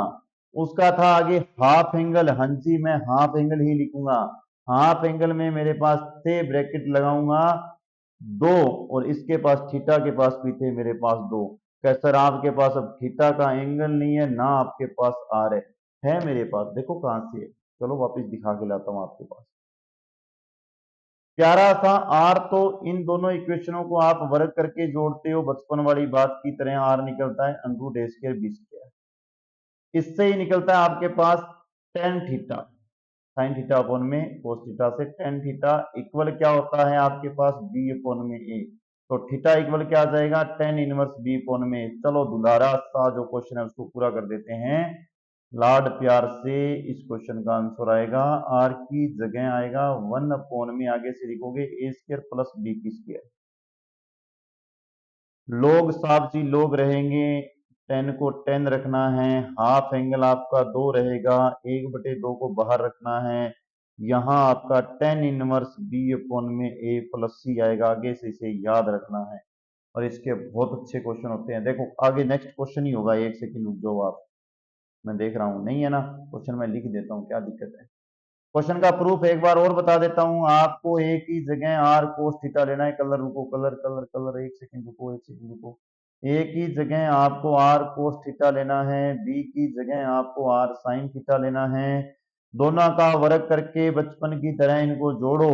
उसका था आगे हाफ एंगल, हाँ जी मैं हाफ एंगल ही लिखूंगा। हाफ एंगल में मेरे पास थे ब्रैकेट लगाऊंगा 2, और इसके पास थीटा के पास भी थे मेरे पास 2। क्या सर आपके पास अब थीटा का एंगल नहीं है ना, आपके पास आर है मेरे पास, देखो कहां से है। चलो वापस दिखा के लाता हूं आपके पास प्यारा सा आर। तो इन दोनों इक्वेशनों को आप वर्ग करके जोड़ते हो, बचपन वाली बात की तरह आर निकलता है under root a square b square. इससे ही निकलता है आपके पास tan theta, sine theta upon में कोस थीटा से टेन थीटा इक्वल क्या होता है आपके पास बी अपॉन में ए। तो थीटा इक्वल क्या आ जाएगा? टेन इनवर्स बी अपॉन में। चलो दुलारा सा जो क्वेश्चन है उसको पूरा कर देते हैं लाड प्यार से। इस क्वेश्चन का आंसर आएगा आर की जगह आएगा 1 में, आगे से लिखोगे ए स्क्वायर प्लस बी की स्क्वायर। लोग साहब जी लोग रहेंगे, 10 को 10 रखना है, हाफ एंगल आपका 2 रहेगा, 1/2 को बाहर रखना है। यहां आपका 10 इनवर्स बी अपॉन में ए प्लस सी आएगा, आगे से इसे याद रखना है। और इसके बहुत अच्छे क्वेश्चन होते हैं। देखो आगे नेक्स्ट क्वेश्चन ही होगा, 1 सेकंड रुक जाओ आप, मैं देख रहा हूं नहीं है ना क्वेश्चन, मैं लिख देता हूं, क्या दिक्कत है। क्वेश्चन का प्रूफ एक बार और बता देता हूं आपको, ए की जगह आर कोस थीटा लेना है। कलर रुको, कलर कलर कलर, 1 सेकंड रुको, 1 सेकंड रुको। ए की जगह आपको आर कोस थीटा लेना है, बी की जगह आपको आर साइन थीटा लेना है। दोनों का वर्ग करके बचपन की तरह इनको जोड़ो,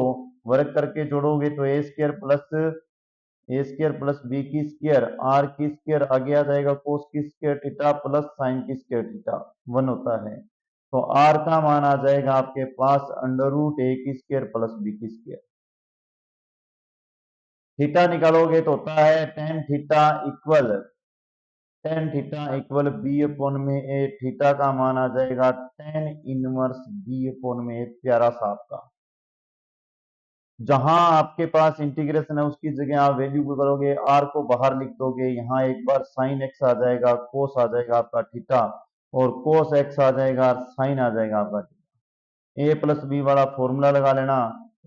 वर्ग करके जोड़ोगे तो ए स्क्वायर प्लस बी की स्क्वायर, आर की स्क्वायर आगे आ जाएगा कोस की स्क्वायर थीटा प्लस साइन की स्क्वायर थीटा 1 होता है। तो आर का मान आ जाएगा आपके पास अंडर रूट ए की स्क्वायर प्लस बी की स्क्वायर। थीटा निकालोगे तो होता है tan theta equal b upon में ए। थीटा का मान आ जाएगा टेन इनवर्स बी अपॉन में ए, प्यारा सा आपका। जहां आपके पास इंटीग्रेशन है उसकी जगह आप वैल्यू को करोगे, आर को बाहर लिख दोगे, यहाँ एक बार साइन एक्स आ जाएगा, कोस आ जाएगा आपका थीटा, और कोस एक्स आ जाएगा, साइन आ जाएगा आपका थीटा। ए प्लस बी वाला फॉर्मूला लगा लेना,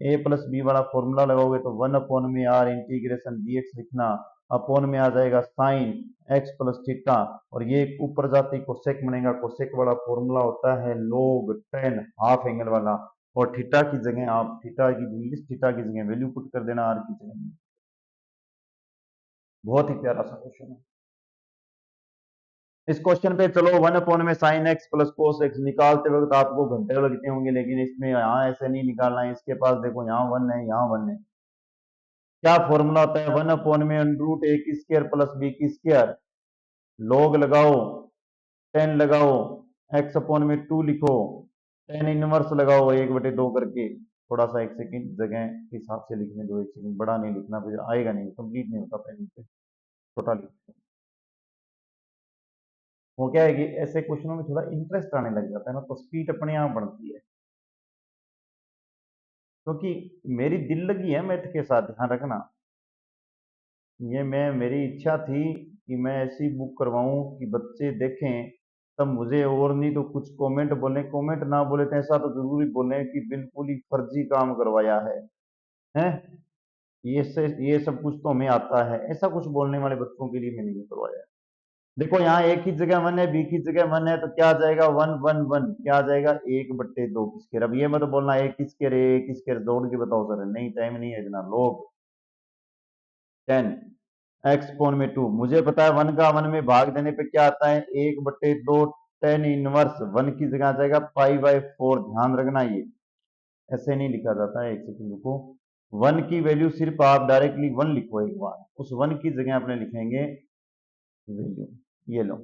ए प्लस बी वाला फॉर्मूला लगाओगे तो 1 में आर इंटीग्रेशन dx लिखना, अपॉन में आ जाएगा साइन एक्स प्लस थीटा, और ये ऊपर जाते ही कोसेक बनेगा। कोसेक वाला फॉर्मूला होता है log 10 हाफ एंगल वाला। और थीटा की जगह आप थीटा की जगह वैल्यू पुट कर देना आर की जगह। बहुत ही प्यारा सा क्वेश्चन है। इस क्वेश्चन पे चलो 1 में sine x plus cos x निकालते वक्त आपको घंटे लगते होंगे, लेकिन इसमें यहाँ ऐसे नहीं निकालना है। इसके पास देखो यहाँ 1 है, यहाँ 1 है। क्या फॉर्मूला होता है? 1 में अंडरूट ए की स्क्वायर प्लस बी की स्क्वायर, लॉग लगाओ, 10 लगाओ, एक्स अपॉन में 2 लिखो, 10 इनवर्स लगाओ 1/2 करके। थोड़ा सा 1 सेकंड जगह के हिसाब से लिखने दो, 1 सेकंड, बड़ा नहीं लिखना, फिर आएगा नहीं, कंप्लीट नहीं होता पेन पे, छोटा लिखना। वो क्या है कि ऐसे क्वेश्चनों में थोड़ा इंटरेस्ट आने लग जाता है ना, तो स्पीड अपने आप बढ़ती है। क्योंकि मेरी दिल लगी है मैथ के साथ, ध्यान रखना। ये मेरी इच्छा थी कि मैं ऐसी बुक करवाऊं कि बच्चे देखें, तब मुझे और नहीं तो कुछ कमेंट बोले, कमेंट ना बोले तो ऐसा तो जरूरी बोले कि बिल्कुल ही फर्जी काम करवाया है। ये सब कुछ तो हमें आता है, ऐसा कुछ बोलने वाले बच्चों के लिए मैंने ये करवाया। देखो यहाँ एक ही जगह वन है, बी की जगह वन है, तो क्या आ जाएगा, वन वन वन, क्या आ जाएगा, 1/2 की स्क्वायर। अब ये मत बोलना एक की स्क्वायर, एक की स्क्वायर जोड़ के बताओ सर, नहीं, टाइम नहीं है इतना। लोग 10 x/2, मुझे पता है वन का वन में भाग देने पे क्या आता है, 1/2, 10 इनवर्स वन की जगह आ जाएगा पाई/4। ध्यान रखना, ये ऐसे नहीं लिखा जाता है, एक सेकंड रुको। वन की वैल्यू सिर्फ आप डायरेक्टली वन लिखो, एक बार उस वन की जगह अपने लिखेंगे वैल्यू, ये लो।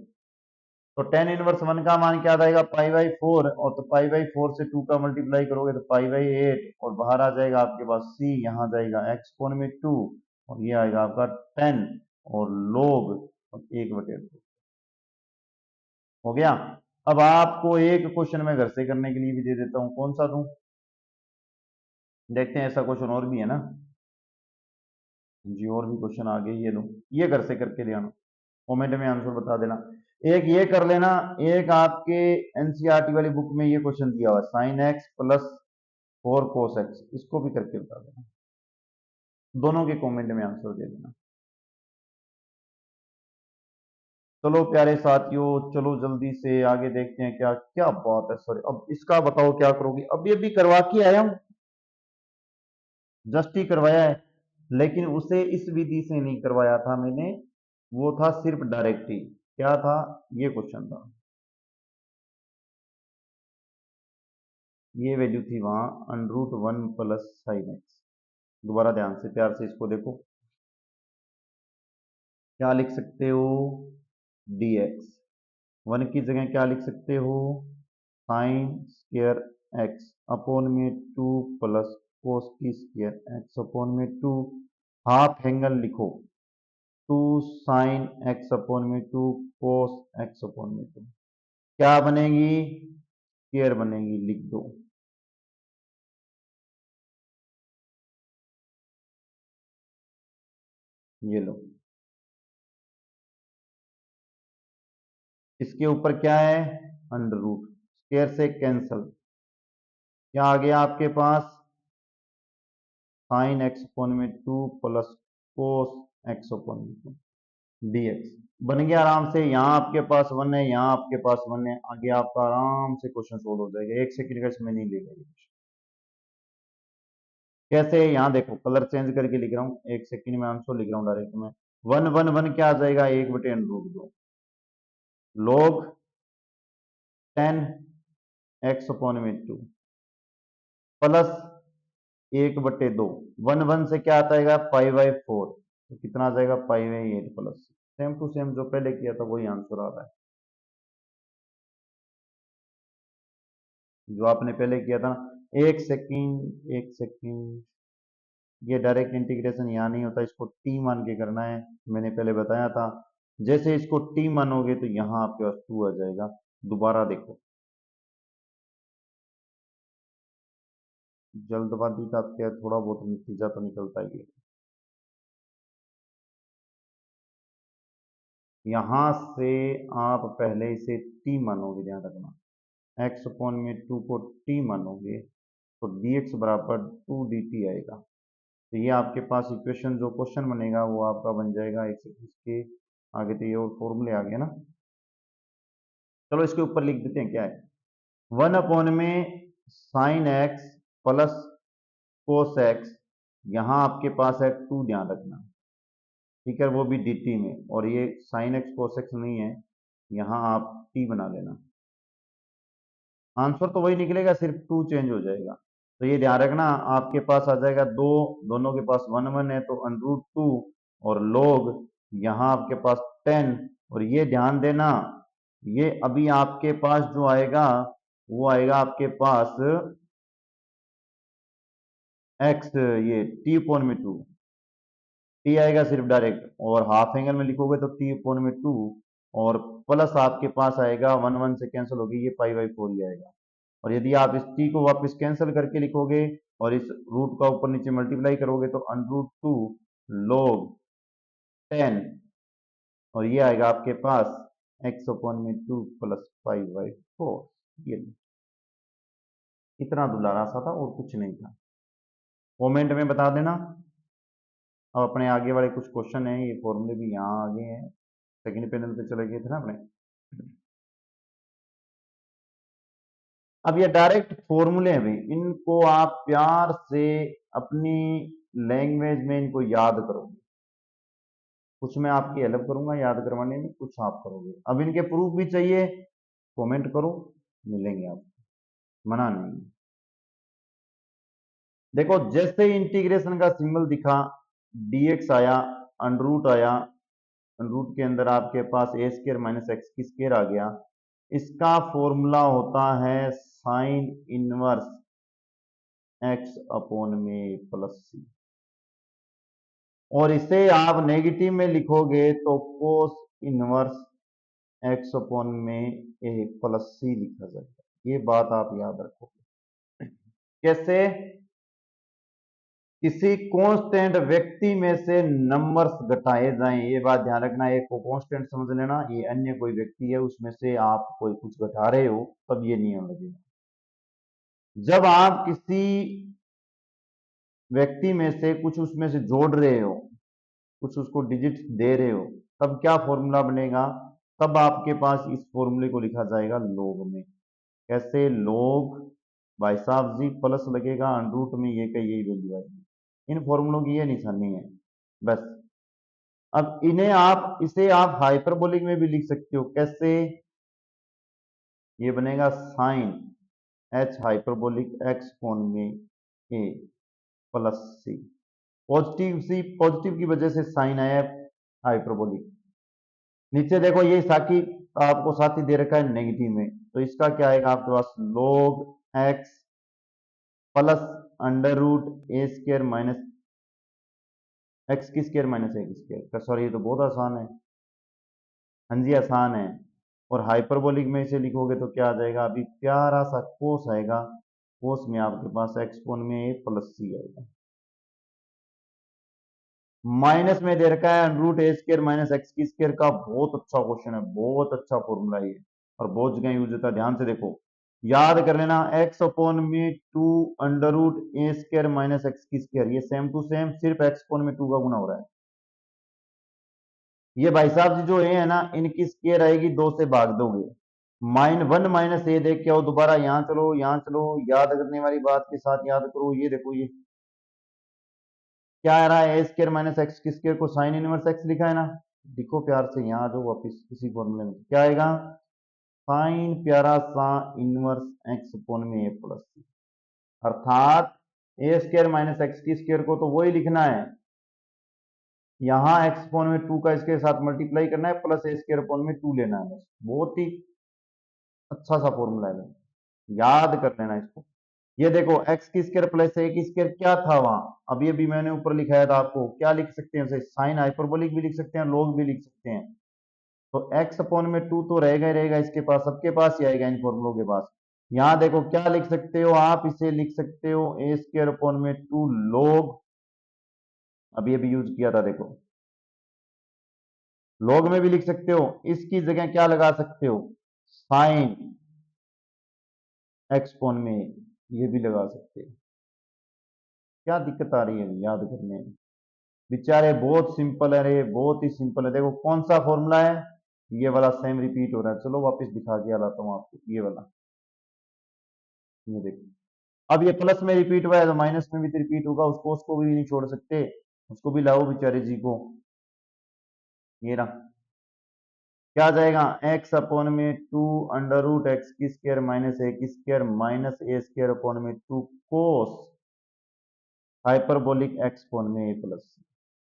तो 10 इनवर्स 1 का मान क्या आएगा, पाई/4, और तो पाई/4 से 2 का मल्टीप्लाई करोगे तो पाई/8, और बाहर आ जाएगा आपके पास c, यहाँ जाएगा x/2, और ये आएगा आपका 10, और लोग, और 1/2 हो गया। अब आपको एक क्वेश्चन मैं घर से करने के लिए भी दे देता हूं, कौन सा दूं, देखते हैं, ऐसा क्वेश्चन और भी है ना जी, और भी क्वेश्चन आ गए, ये लो, ये घर से करके ले आना, कमेंट में आंसर बता देना। एक ये कर लेना, एक आपके एनसीईआरटी वाली बुक में ये क्वेश्चन दिया हुआ है, sin x + 4 cos x, इसको भी करके बता देना, दोनों के कमेंट में आंसर दे देना। चलो प्यारे साथियों, चलो जल्दी से आगे देखते हैं, क्या क्या बात है सर, अब इसका बताओ क्या करोगे। अब ये भी करवा के आया हूं, जस्ट ही करवाया है, लेकिन उसे इस विधि से नहीं करवाया था मैंने, वो था सिर्फ डायरेक्ट ही। क्या था, ये क्वेश्चन था, ये वैल्यू थी वहां √1 + sin x। दोबारा ध्यान से प्यार से इसको देखो, क्या लिख सकते हो, dx, वन की जगह क्या लिख सकते हो, sin²x/2 + cos²x/2, हाफ एंगल लिखो, 2sin x/2 cos x/2, क्या बनेगी, स्क्वायर बनेगी, लिख दो। ये लो, इसके ऊपर क्या है, अंडर रूट, स्क्वायर से कैंसल, क्या आ गया आपके पास, sin x/2 + cos x/2 dx बन गया आराम से। यहाँ आपके पास वन है, यहाँ आपके पास वन है, आगे आपका आराम से क्वेश्चन सोल्व हो जाएगा, एक सेकंड का इसमें नहीं लेगा ये क्वेश्चन। कैसे, यहाँ देखो, कलर चेंज करके लिख रहा हूँ, एक सेकंड में आंसर लिख रहा हूँ डायरेक्ट में। वन वन वन क्या आ जाएगा, 1/√2, log 10 x/2 plus 1/2, one one से क्या आता है, पाई/4, तो कितना आ जाएगा, पाई/8 प्लस, सेम टू सेम जो पहले किया था वही आंसर आ रहा है, जो आपने पहले किया था ना। एक सेकंड, एक सेकंड, ये डायरेक्ट इंटीग्रेशन यहाँ नहीं होता, इसको टी मान के करना है, मैंने पहले बताया था। जैसे इसको टी मानोगे तो यहाँ आपके पास 2 आ जाएगा। दोबारा देखो, जल्दबाजी का क्या, थोड़ा बहुत नतीजा तो निकलता ही है। यहां से आप पहले इसे टी मानोगे, ध्यान रखना, x/2 को टी मानोगे तो dx बराबर 2 dt आएगा। तो ये आपके पास इक्वेशन, जो क्वेश्चन बनेगा वो आपका बन जाएगा। एक सेकंड, इसके आगे तो ये और फॉर्मूले आ गए ना, चलो इसके ऊपर लिख देते हैं क्या है, 1 में sine x plus cos x, यहाँ आपके पास है 2, ध्यान रखना, ठीक है, वो भी dt में, और ये साइन एक्स कोस एक्स नहीं है, यहाँ आप t बना लेना, आंसर तो वही निकलेगा, सिर्फ 2 चेंज हो जाएगा। तो ये ध्यान रखना, आपके पास आ जाएगा दो, दोनों के पास वन वन है तो √2, और log यहाँ आपके पास 10, और ये ध्यान देना, ये अभी आपके पास जो आएगा वो आएगा आपके पास x, ये t/2, टी आएगा सिर्फ डायरेक्ट, और हाफ एंगल में लिखोगे तो t/2, और प्लस आपके पास आएगा, वन वन से कैंसिल होगी, ये पाई/4 ही आएगा। और यदि आप इस t को वापस कैंसिल करके लिखोगे और इस रूट का ऊपर नीचे मल्टीप्लाई करोगे तो √2 log 10, और ये आएगा आपके पास x/2 + पाई/4। ये इतना दुलारा सा था और कुछ नहीं था, कमेंट में बता देना। अब अपने आगे वाले कुछ क्वेश्चन हैं, ये फॉर्मूले भी यहाँ आगे हैं, सेकंड पैनल पे चले गए थे ना अपने। अब ये डायरेक्ट फॉर्मूले हैं भाई, इनको आप प्यार से अपनी लैंग्वेज में इनको याद करोगे। कुछ मैं आपकी हेल्प करूंगा याद करवाने में, कुछ आप करोगे। अब इनके प्रूफ भी चाहिए, कमेंट करो, मिलेंगे आपको, मना नहीं। देखो जैसे ही इंटीग्रेशन का सिंबल दिखा, dx आया, अंडरूट आया, अंडरूट के अंदर आपके पास ए स्केयर माइनस एक्स की स्केयर आ गया। इसका फॉर्मूला होता है साइन इनवर्स एक्स अपॉन में प्लस सी, और इसे आप नेगेटिव में लिखोगे तो कोस इनवर्स एक्स अपॉन में ए प्लस सी लिखा जाएगा। ये बात आप याद रखोगे। कैसे? किसी कांस्टेंट व्यक्ति में से नंबर्स घटाए जाएं, ये बात ध्यान रखना। एक को कांस्टेंट समझ लेना, ये अन्य कोई व्यक्ति है, उसमें से आप कोई कुछ घटा रहे हो, तब ये नियम लगेगा। जब आप किसी व्यक्ति में से कुछ उसमें से जोड़ रहे हो, कुछ उसको डिजिट दे रहे हो, तब क्या फॉर्मूला बनेगा? तब आपके पास इस फॉर्मूले को लिखा जाएगा लॉग में। कैसे? लॉग भाई साहब जी प्लस लगेगा, अंडरूट में ये का यही वैल्यू आएगी। इन फॉर्मूलों की ये निशानी है बस। अब इन्हें आप, इसे आप हाइपरबोलिक में भी लिख सकते हो। कैसे? ये बनेगा साइन एच हाइपरबोलिक एक्स कोण में ए प्लस सी। पॉजिटिव की वजह से साइन आया हाइपरबोलिक। नीचे देखो ये साकी आपको साथ ही दे रखा है नेगेटिव में, तो इसका क्या आएगा आपके पास? log x plus under root a square minus x की स्केयर माइनस ए की स्केयर। सॉरी ये तो बहुत आसान है। हाँ जी आसान है। और हाइपरबोलिक में इसे लिखोगे तो क्या आ जाएगा? अभी प्यारा सा कोस आएगा, कोस में आपके पास एक्स कोण में ए प्लस सी आएगा। माइनस में दे रखा है root a square minus x की स्केयर का। बहुत अच्छा क्वेश्चन है, बहुत अच्छा फॉर्मूला ये, और बहुत जगह यूज होता है। ध्यान से देखो, याद कर लेना, एक्स अपॉन में two under root a square minus x की स्केयर, ये सेम टू सेम, सिर्फ एक्स अपॉन में टू का गुना हो रहा है। ये भाई साहब जी जो ए है ना, इनकी स्केयर आएगी, दो से भाग दोगे, वन माइनस ए देख के आओ, दोबारा यहाँ चलो, यहाँ चलो, याद करने वाली बात के साथ याद करो। ये देखो ये क्या आ रहा है? ए स्केयर माइनस एक्स की स्केयर को साइन इनवर्स एक्स लिखा है ना। देखो प्यार से यहाँ जो वापिस इसी फॉर्मूले में क्या आएगा? साइन प्यारा सा इनवर्स एक्स अपॉन में ए प्लस सी, अर्थात ए स्केयर माइनस एक्स की स्केयर को तो वही लिखना है, यहाँ एक्स अपॉन में टू का इसके साथ मल्टीप्लाई करना है, प्लस ए स्केयर अपॉन में टू लेना है बस। बहुत ही अच्छा सा फॉर्मूला है, याद कर लेना इसको। ये देखो एक्स की स्केयर प्लस ए की स्केयर क्या था वहां, अभी अभी मैंने ऊपर लिखाया था आपको, क्या लिख सकते हैं उसे? साइन हाइपरबोलिक भी लिख सकते हैं, लॉग भी लिख सकते हैं। तो एक्स अपॉन में टू तो रहेगा ही रहेगा, इसके पास, सबके पास ही आएगा इन फॉर्मुलों के पास। यहां देखो क्या लिख सकते हो आप? इसे लिख सकते हो ए स्केयर अपॉन में टू लॉग, अभी अभी यूज किया था देखो, लॉग में भी लिख सकते हो। इसकी जगह क्या लगा सकते हो? साइन एक्स अपॉन में, ये भी लगा सकते हो। क्या दिक्कत आ रही है याद करने में? बेचारे बहुत सिंपल है रे, बहुत ही सिंपल है। देखो कौन सा फॉर्मूला है, ये वाला सेम रिपीट हो रहा है। चलो वापस दिखा के लाता हूँ आपको, ये वाला, ये देखो। अब ये प्लस में रिपीट हुआ है तो माइनस में भी तो रिपीट होगा, उसको उसको भी नहीं छोड़ सकते, उसको भी लाओ बेचारे जी को। ये रहा, क्या आ जाएगा? एक्स अपॉन में टू अंडर रूट एक्स की स्केयर माइनस ए की square minus a square upon में two cos hyperbolic x upon में ए प्लस।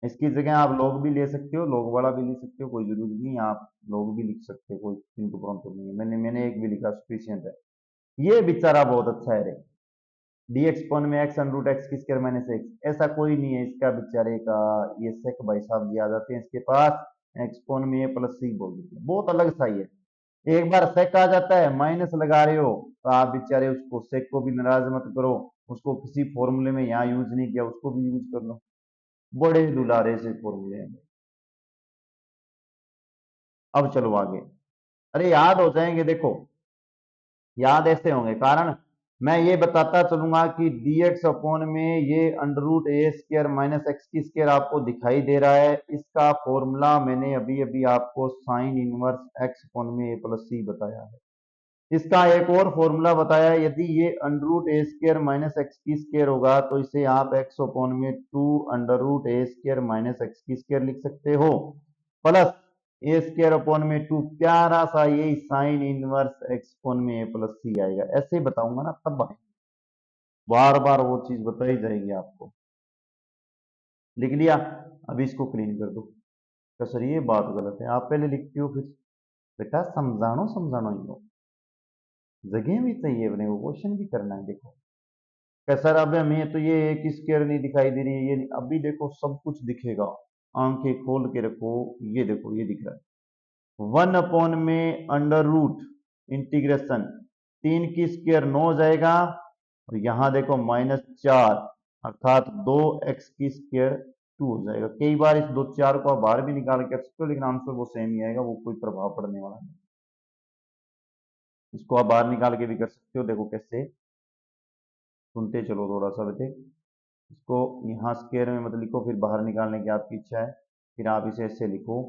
इसकी जगह आप लोग भी ले सकते हो, लोग वाला भी लिख सकते हो, कोई जरूरी नहीं, आप लोग भी लिख सकते हो, कोई किंतु परंतु नहीं है। मैंने एक भी लिखा, सफिशियंट है। ये बेचारा बहुत अच्छा है रे, डी एक्स पॉन में एक्स अंडर रूट एक्स की स्क्वायर माइनस एक्स, ऐसा कोई नहीं है इसका बेचारे का। ये सेक भाई साहब जी आ जाते हैं इसके पास, एक्स पॉन में ए प्लस सी बोल देते हैं, बहुत अलग सा ही है। एक बार सेक आ जाता है, माइनस लगा रहे हो तो आप बेचारे उसको, सेक को भी नाराज मत करो, उसको किसी फॉर्मूले में यहाँ यूज नहीं किया, उसको भी यूज कर लो, बड़े दुलारे से फॉर्मूले हैं। अब चलो आगे, अरे याद हो जाएंगे देखो, याद ऐसे होंगे, कारण मैं ये बताता चलूंगा कि dx अपॉन में ये अंडर रूट ए स्क्र माइनस एक्स की स्क्र आपको दिखाई दे रहा है। इसका फॉर्मूला मैंने अभी अभी आपको साइन इनवर्स एक्स अपॉन में ए प्लस सी बताया है। इसका एक और फॉर्मूला बताया, यदि ये अंडर रूट ए स्क्र माइनस एक्स की स्क्र होगा तो इसे आप एक्स अपॉन में 2 अंडर रूट ए स्क्र माइनस एक्स की स्क्र लिख सकते हो, प्लस ए स्क्र अपॉन में 2 प्यारा सा ये साइन इनवर्स एक्स अपॉन में ए प्लस सी आएगा। ऐसे बताऊंगा ना तब बार बार वो चीज बताई जाएगी आपको। लिख लिया? अभी इसको क्लीन कर दो। तो सर ये बात गलत है, आप पहले लिखते हो फिर बेटा समझानो समझानो ही हो, जगह भी चाहिए अपने को, क्वेश्चन भी करना है। देखो सर अब हमें तो ये एक स्क्वायर नहीं दिखाई दे रही है, ये नहीं। अभी देखो सब कुछ दिखेगा, आंखें खोल के रखो। ये देखो ये दिख रहा है 1 अपॉन में अंडर रूट इंटीग्रेशन 3 की स्क्वायर 9 हो जाएगा, और यहां देखो -4 अर्थात 2x की स्क्वायर 2 हो जाएगा। कई बार इस 2 4 को आप बाहर भी निकाल कर सकते हो, लेकिन आंसर वो सेम ही आएगा, वो कोई प्रभाव पड़ने वाला नहीं। इसको आप बाहर निकाल के भी कर सकते हो। देखो कैसे, सुनते चलो थोड़ा सा बेटे। इसको यहाँ स्क्वायर में मत लिखो, फिर बाहर निकालने की आपकी इच्छा है, फिर आप इसे ऐसे लिखो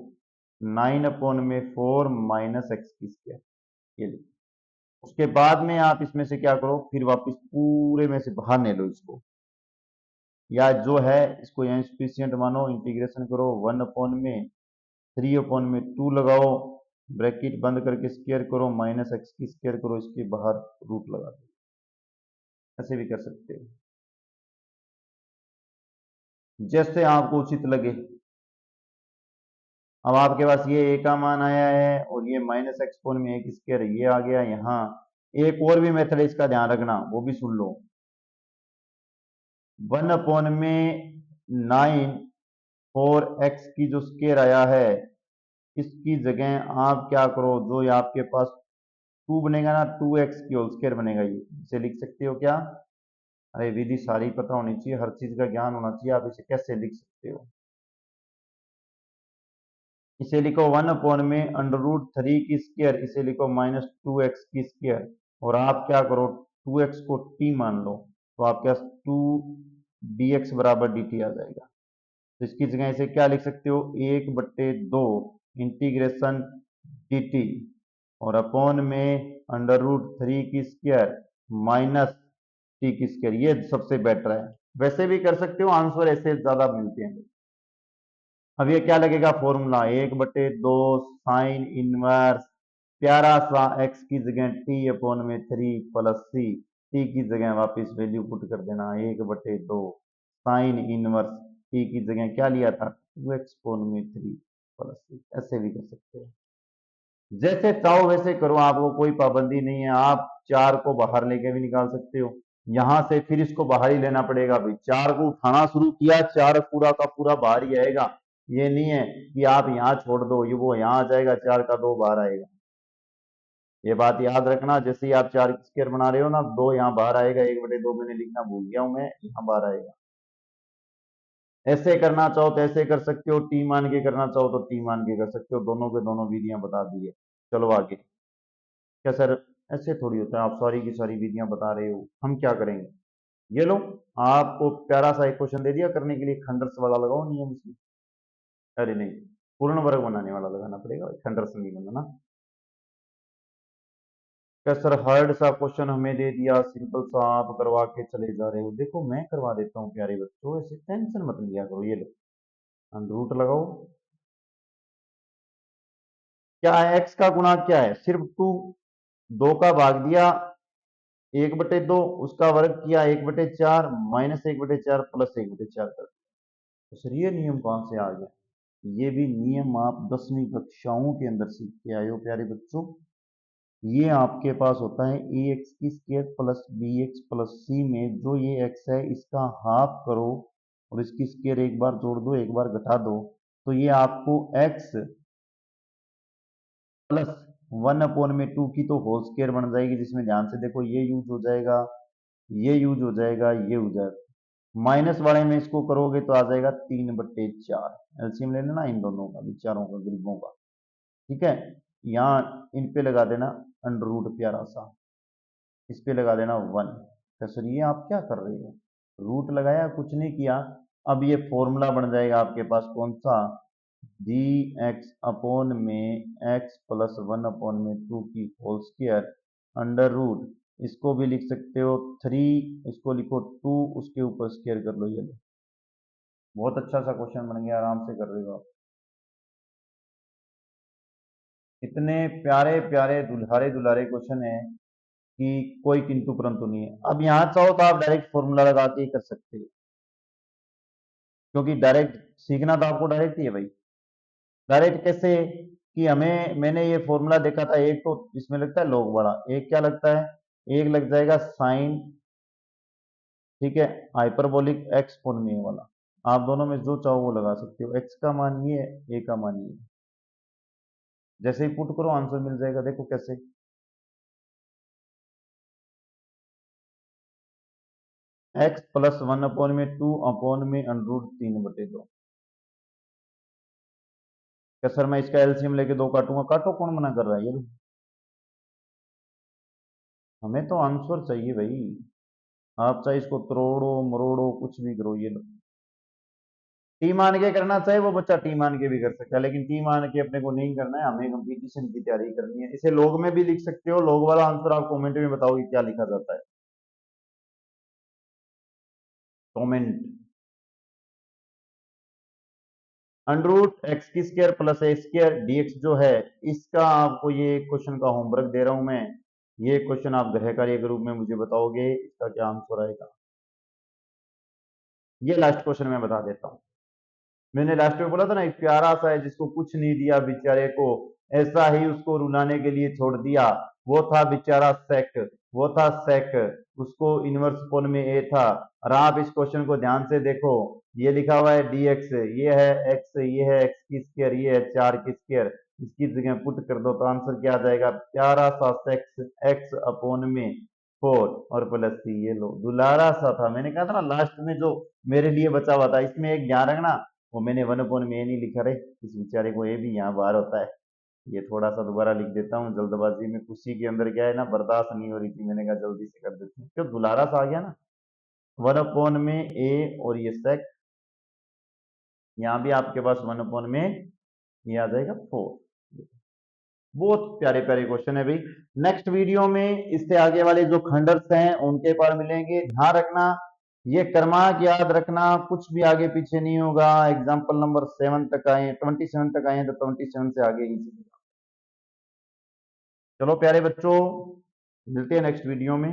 9 अपॉन में 4 माइनस एक्स की स्क्वायर, ये लिखो। उसके बाद में आप इसमें से क्या करो, फिर वापस पूरे में से बाहर ले लो इसको, या जो है इसको यहाँ स्फिशिएंट मानो, इंटीग्रेशन करो 1 अपॉन में 3 अपॉन में 2 लगाओ, ब्रैकेट बंद करके स्क्वायर करो, माइनस एक्स की स्क्वायर करो, इसके बाहर रूट लगा दो। ऐसे भी कर सकते हो, जैसे आपको उचित लगे। अब आपके पास ये ए का मान आया है और ये माइनस एक्स पोन में एक स्क्वायर ये आ गया। यहाँ एक और भी मेथड है, इसका ध्यान रखना, वो भी सुन लो। 1 अपॉन में 9 और एक्स की जो स्क्वायर आया है, इसकी जगह आप क्या करो, जो ये आपके पास 2 बनेगा ना, 2x की होल स्क्वायर बनेगा, ये इसे लिख सकते हो क्या? अरे विधि सारी पता होनी चाहिए, हर चीज का ज्ञान होना चाहिए। आप इसे कैसे लिख सकते हो? इसे लिखो 1 अपॉन में अंडर रूट 3 की स्क्वायर, इसे लिखो -2x की स्क्वायर, और आप क्या करो 2x को t मान लो, तो आपके पास 2 dx बराबर dt आ जाएगा। तो इसकी जगह इसे क्या लिख सकते हो, 1/2 इंटीग्रेशन dt, और अपॉन में अंडर रूट 3 की स्क्वायर माइनस टी की स्क्वायर। ये सबसे बेटर है, वैसे भी कर सकते हो, आंसर ऐसे ज्यादा मिलते हैं। अब ये क्या लगेगा फॉर्मूला, 1/2 साइन इनवर्स प्यारा सा x की जगह t अपॉन में 3 प्लस सी, t की जगह वापस वैल्यू पुट कर देना, 1/2 साइन इनवर्स t की जगह क्या लिया था 2x अपॉन में 3 प्लस सी। ऐसे भी कर सकते हैं, जैसे चाहो वैसे करो, आपको कोई पाबंदी नहीं है। आप 4 को बाहर लेके भी निकाल सकते हो, यहां से फिर इसको बाहर ही लेना पड़ेगा। भाई 4 को उठाना शुरू किया, 4 पूरा का पूरा बाहर ही आएगा। ये नहीं है कि आप यहाँ छोड़ दो, ये वो यहाँ आ जाएगा, 4 का 2 बाहर आएगा। ये बात याद रखना, जैसे ही आप 4 की स्क्वायर बना रहे हो ना, 2 यहाँ बाहर आएगा, 1/2 मैंने लिखना भूल गया हूं मैं, यहाँ बाहर आएगा। ऐसे करना चाहो तो ऐसे कर सकते हो, टी मान के करना चाहो तो टी मान के कर सकते हो, दोनों के दोनों विधियां बता दी है। चलो आगे। क्या सर ऐसे थोड़ी होता है, आप सारी की सारी विधियां बता रहे हो, हम क्या करेंगे? ये लो, आपको प्यारा सा एक क्वेश्चन दे दिया करने के लिए, खंडर्स वाला लगाओ नियम इसमें। अरे नहीं, पूर्ण वर्ग बनाने वाला लगाना पड़ेगा, खंडर्स नहीं बनाना। क्या सर हार्ड सा क्वेश्चन हमें दे दिया, सिंपल सा आप करवा के चले जा रहे हो। देखो मैं करवा देता हूँ प्यारे बच्चों, ऐसे टेंशन मत लिया करो। ये लो अंडर रूट लगाओ, क्या है एक्स का गुणा क्या है, सिर्फ 2, 2 का भाग दिया 1/2, उसका वर्ग किया 1/4, -1/4 प्लस 1/4 कर दिया। तो सर ये नियम कहाँ से आ गया? ये भी नियम आप 10वीं कक्षाओं के अंदर सीख के आए हो प्यारे बच्चों। ये आपके पास होता है ए एक्स की square plus b x plus c में जो ये एक्स है इसका हाफ करो, और इसकी स्क्वायर एक बार जोड़ दो एक बार घटा दो, तो ये आपको एक्स प्लस 1/2 की तो होल स्क्वायर बन जाएगी, जिसमें ध्यान से देखो ये यूज हो जाएगा, ये यूज हो जाएगा, ये हो जाएगा। माइनस वाले में इसको करोगे तो आ जाएगा 3/4। एलसीएम ले लेना इन दोनों का, विचारों का, गरीबों का। ठीक है, यहाँ इन पे लगा देना अंडर रूट प्यारा सा, इस पे लगा देना 1। तो सर ये आप क्या कर रहे हो, रूट लगाया, कुछ नहीं किया। अब ये फॉर्मूला बन जाएगा आपके पास कौन सा, डी एक्स अपॉन में एक्स प्लस 1/2 की होल स्क्वायर अंडर रूट, इसको भी लिख सकते हो 3, इसको लिखो 2, उसके ऊपर स्क्वायर कर लो। ये लो, बहुत अच्छा सा क्वेश्चन बन गया, आराम से कर रहे हो आप। इतने प्यारे प्यारे दुल्हारे दुल्हारे क्वेश्चन है कि कोई किंतु परंतु नहीं है। अब यहाँ चाहो तो आप डायरेक्ट फॉर्मूला लगा के ही कर सकते हो, क्योंकि डायरेक्ट सीखना तो आपको डायरेक्ट ही है भाई। डायरेक्ट कैसे कि हमें, मैंने ये फॉर्मूला देखा था, एक तो इसमें लगता है log बड़ा, एक क्या लगता है, एक लग जाएगा साइन, ठीक है, हाइपरबोलिक एक्सपोनेंशियल वाला। आप दोनों में जो चाहो वो लगा सकते हो, एक्स का मान ये है, ए का मान ये है। जैसे ही पुट करो आंसर मिल जाएगा, देखो कैसे। X plus 1/2/√3/2। क्या सर मैं इसका एलसीएम लेके 2 काटूंगा, काटो, कौन मना कर रहा है, ये लो। हमें तो आंसर चाहिए भाई, आप चाहे इसको तोड़ो मरोड़ो कुछ भी करो, ये लो। टी मान के करना चाहे वो बच्चा टी मान के भी कर सकता है, लेकिन टी मान के अपने को नहीं करना है, हमें कंपटीशन की तैयारी करनी है। इसे लोग में भी लिख सकते हो, लोग वाला आंसर आप कमेंट में बताओ कि क्या लिखा जाता है, कमेंट। अंडरूट एक्स की स्क्वायर प्लस ए स्क्वायर डीएक्स जो है, इसका आपको ये क्वेश्चन का होमवर्क दे रहा हूं मैं। ये क्वेश्चन आप गृह कार्य के रूप में मुझे बताओगे इसका क्या आंसर आएगा। ये लास्ट क्वेश्चन मैं बता देता हूँ। मैंने लास्ट में बोला था ना, एक प्यारा सा है जिसको कुछ नहीं दिया बेचारे को, ऐसा ही उसको रुलाने के लिए छोड़ दिया। वो था बेचारा सेक, वो था सेक, उसको इनवर्स फॉर्म में ए था। और आप इस क्वेश्चन को ध्यान से देखो, ये लिखा हुआ है dx, ये है x, ये है x की स्क्वायर, ये है 4 की स्क्वायर। इसकी जगह पुट कर दो तो आंसर क्या आ जाएगा, प्यारा सा सेक्स x अपॉन में 4 और प्लस c। ये लो, दुलारा सा था, मैंने कहा था ना लास्ट में जो मेरे लिए बचा हुआ था। इसमें एक ध्यान रखना, वो मैंने 1/में ए नहीं लिखा रे, इस बेचारे को ए भी यहाँ बाहर होता है। ये थोड़ा सा दोबारा लिख देता हूँ जल्दबाजी में, खुशी के अंदर क्या है ना, बर्दाश्त नहीं हो रही थी, मैंने कहा जल्दी से कर देते हैं, क्यों दुलारा सा आ गया ना। 1/में ए और ये सेक, यहाँ भी आपके पास 1/में ये आ जाएगा 4। बहुत प्यारे प्यारे क्वेश्चन है भाई। नेक्स्ट वीडियो में इससे आगे वाले जो खंडर्स हैं उनके पर मिलेंगे। ध्यान रखना, ये क्रमांक याद रखना, कुछ भी आगे पीछे नहीं होगा। एग्जाम्पल नंबर 7 तक आए, 27 तक आए तो 27 से आगे ही चलेगा। चलो प्यारे बच्चों, मिलते हैं नेक्स्ट वीडियो में।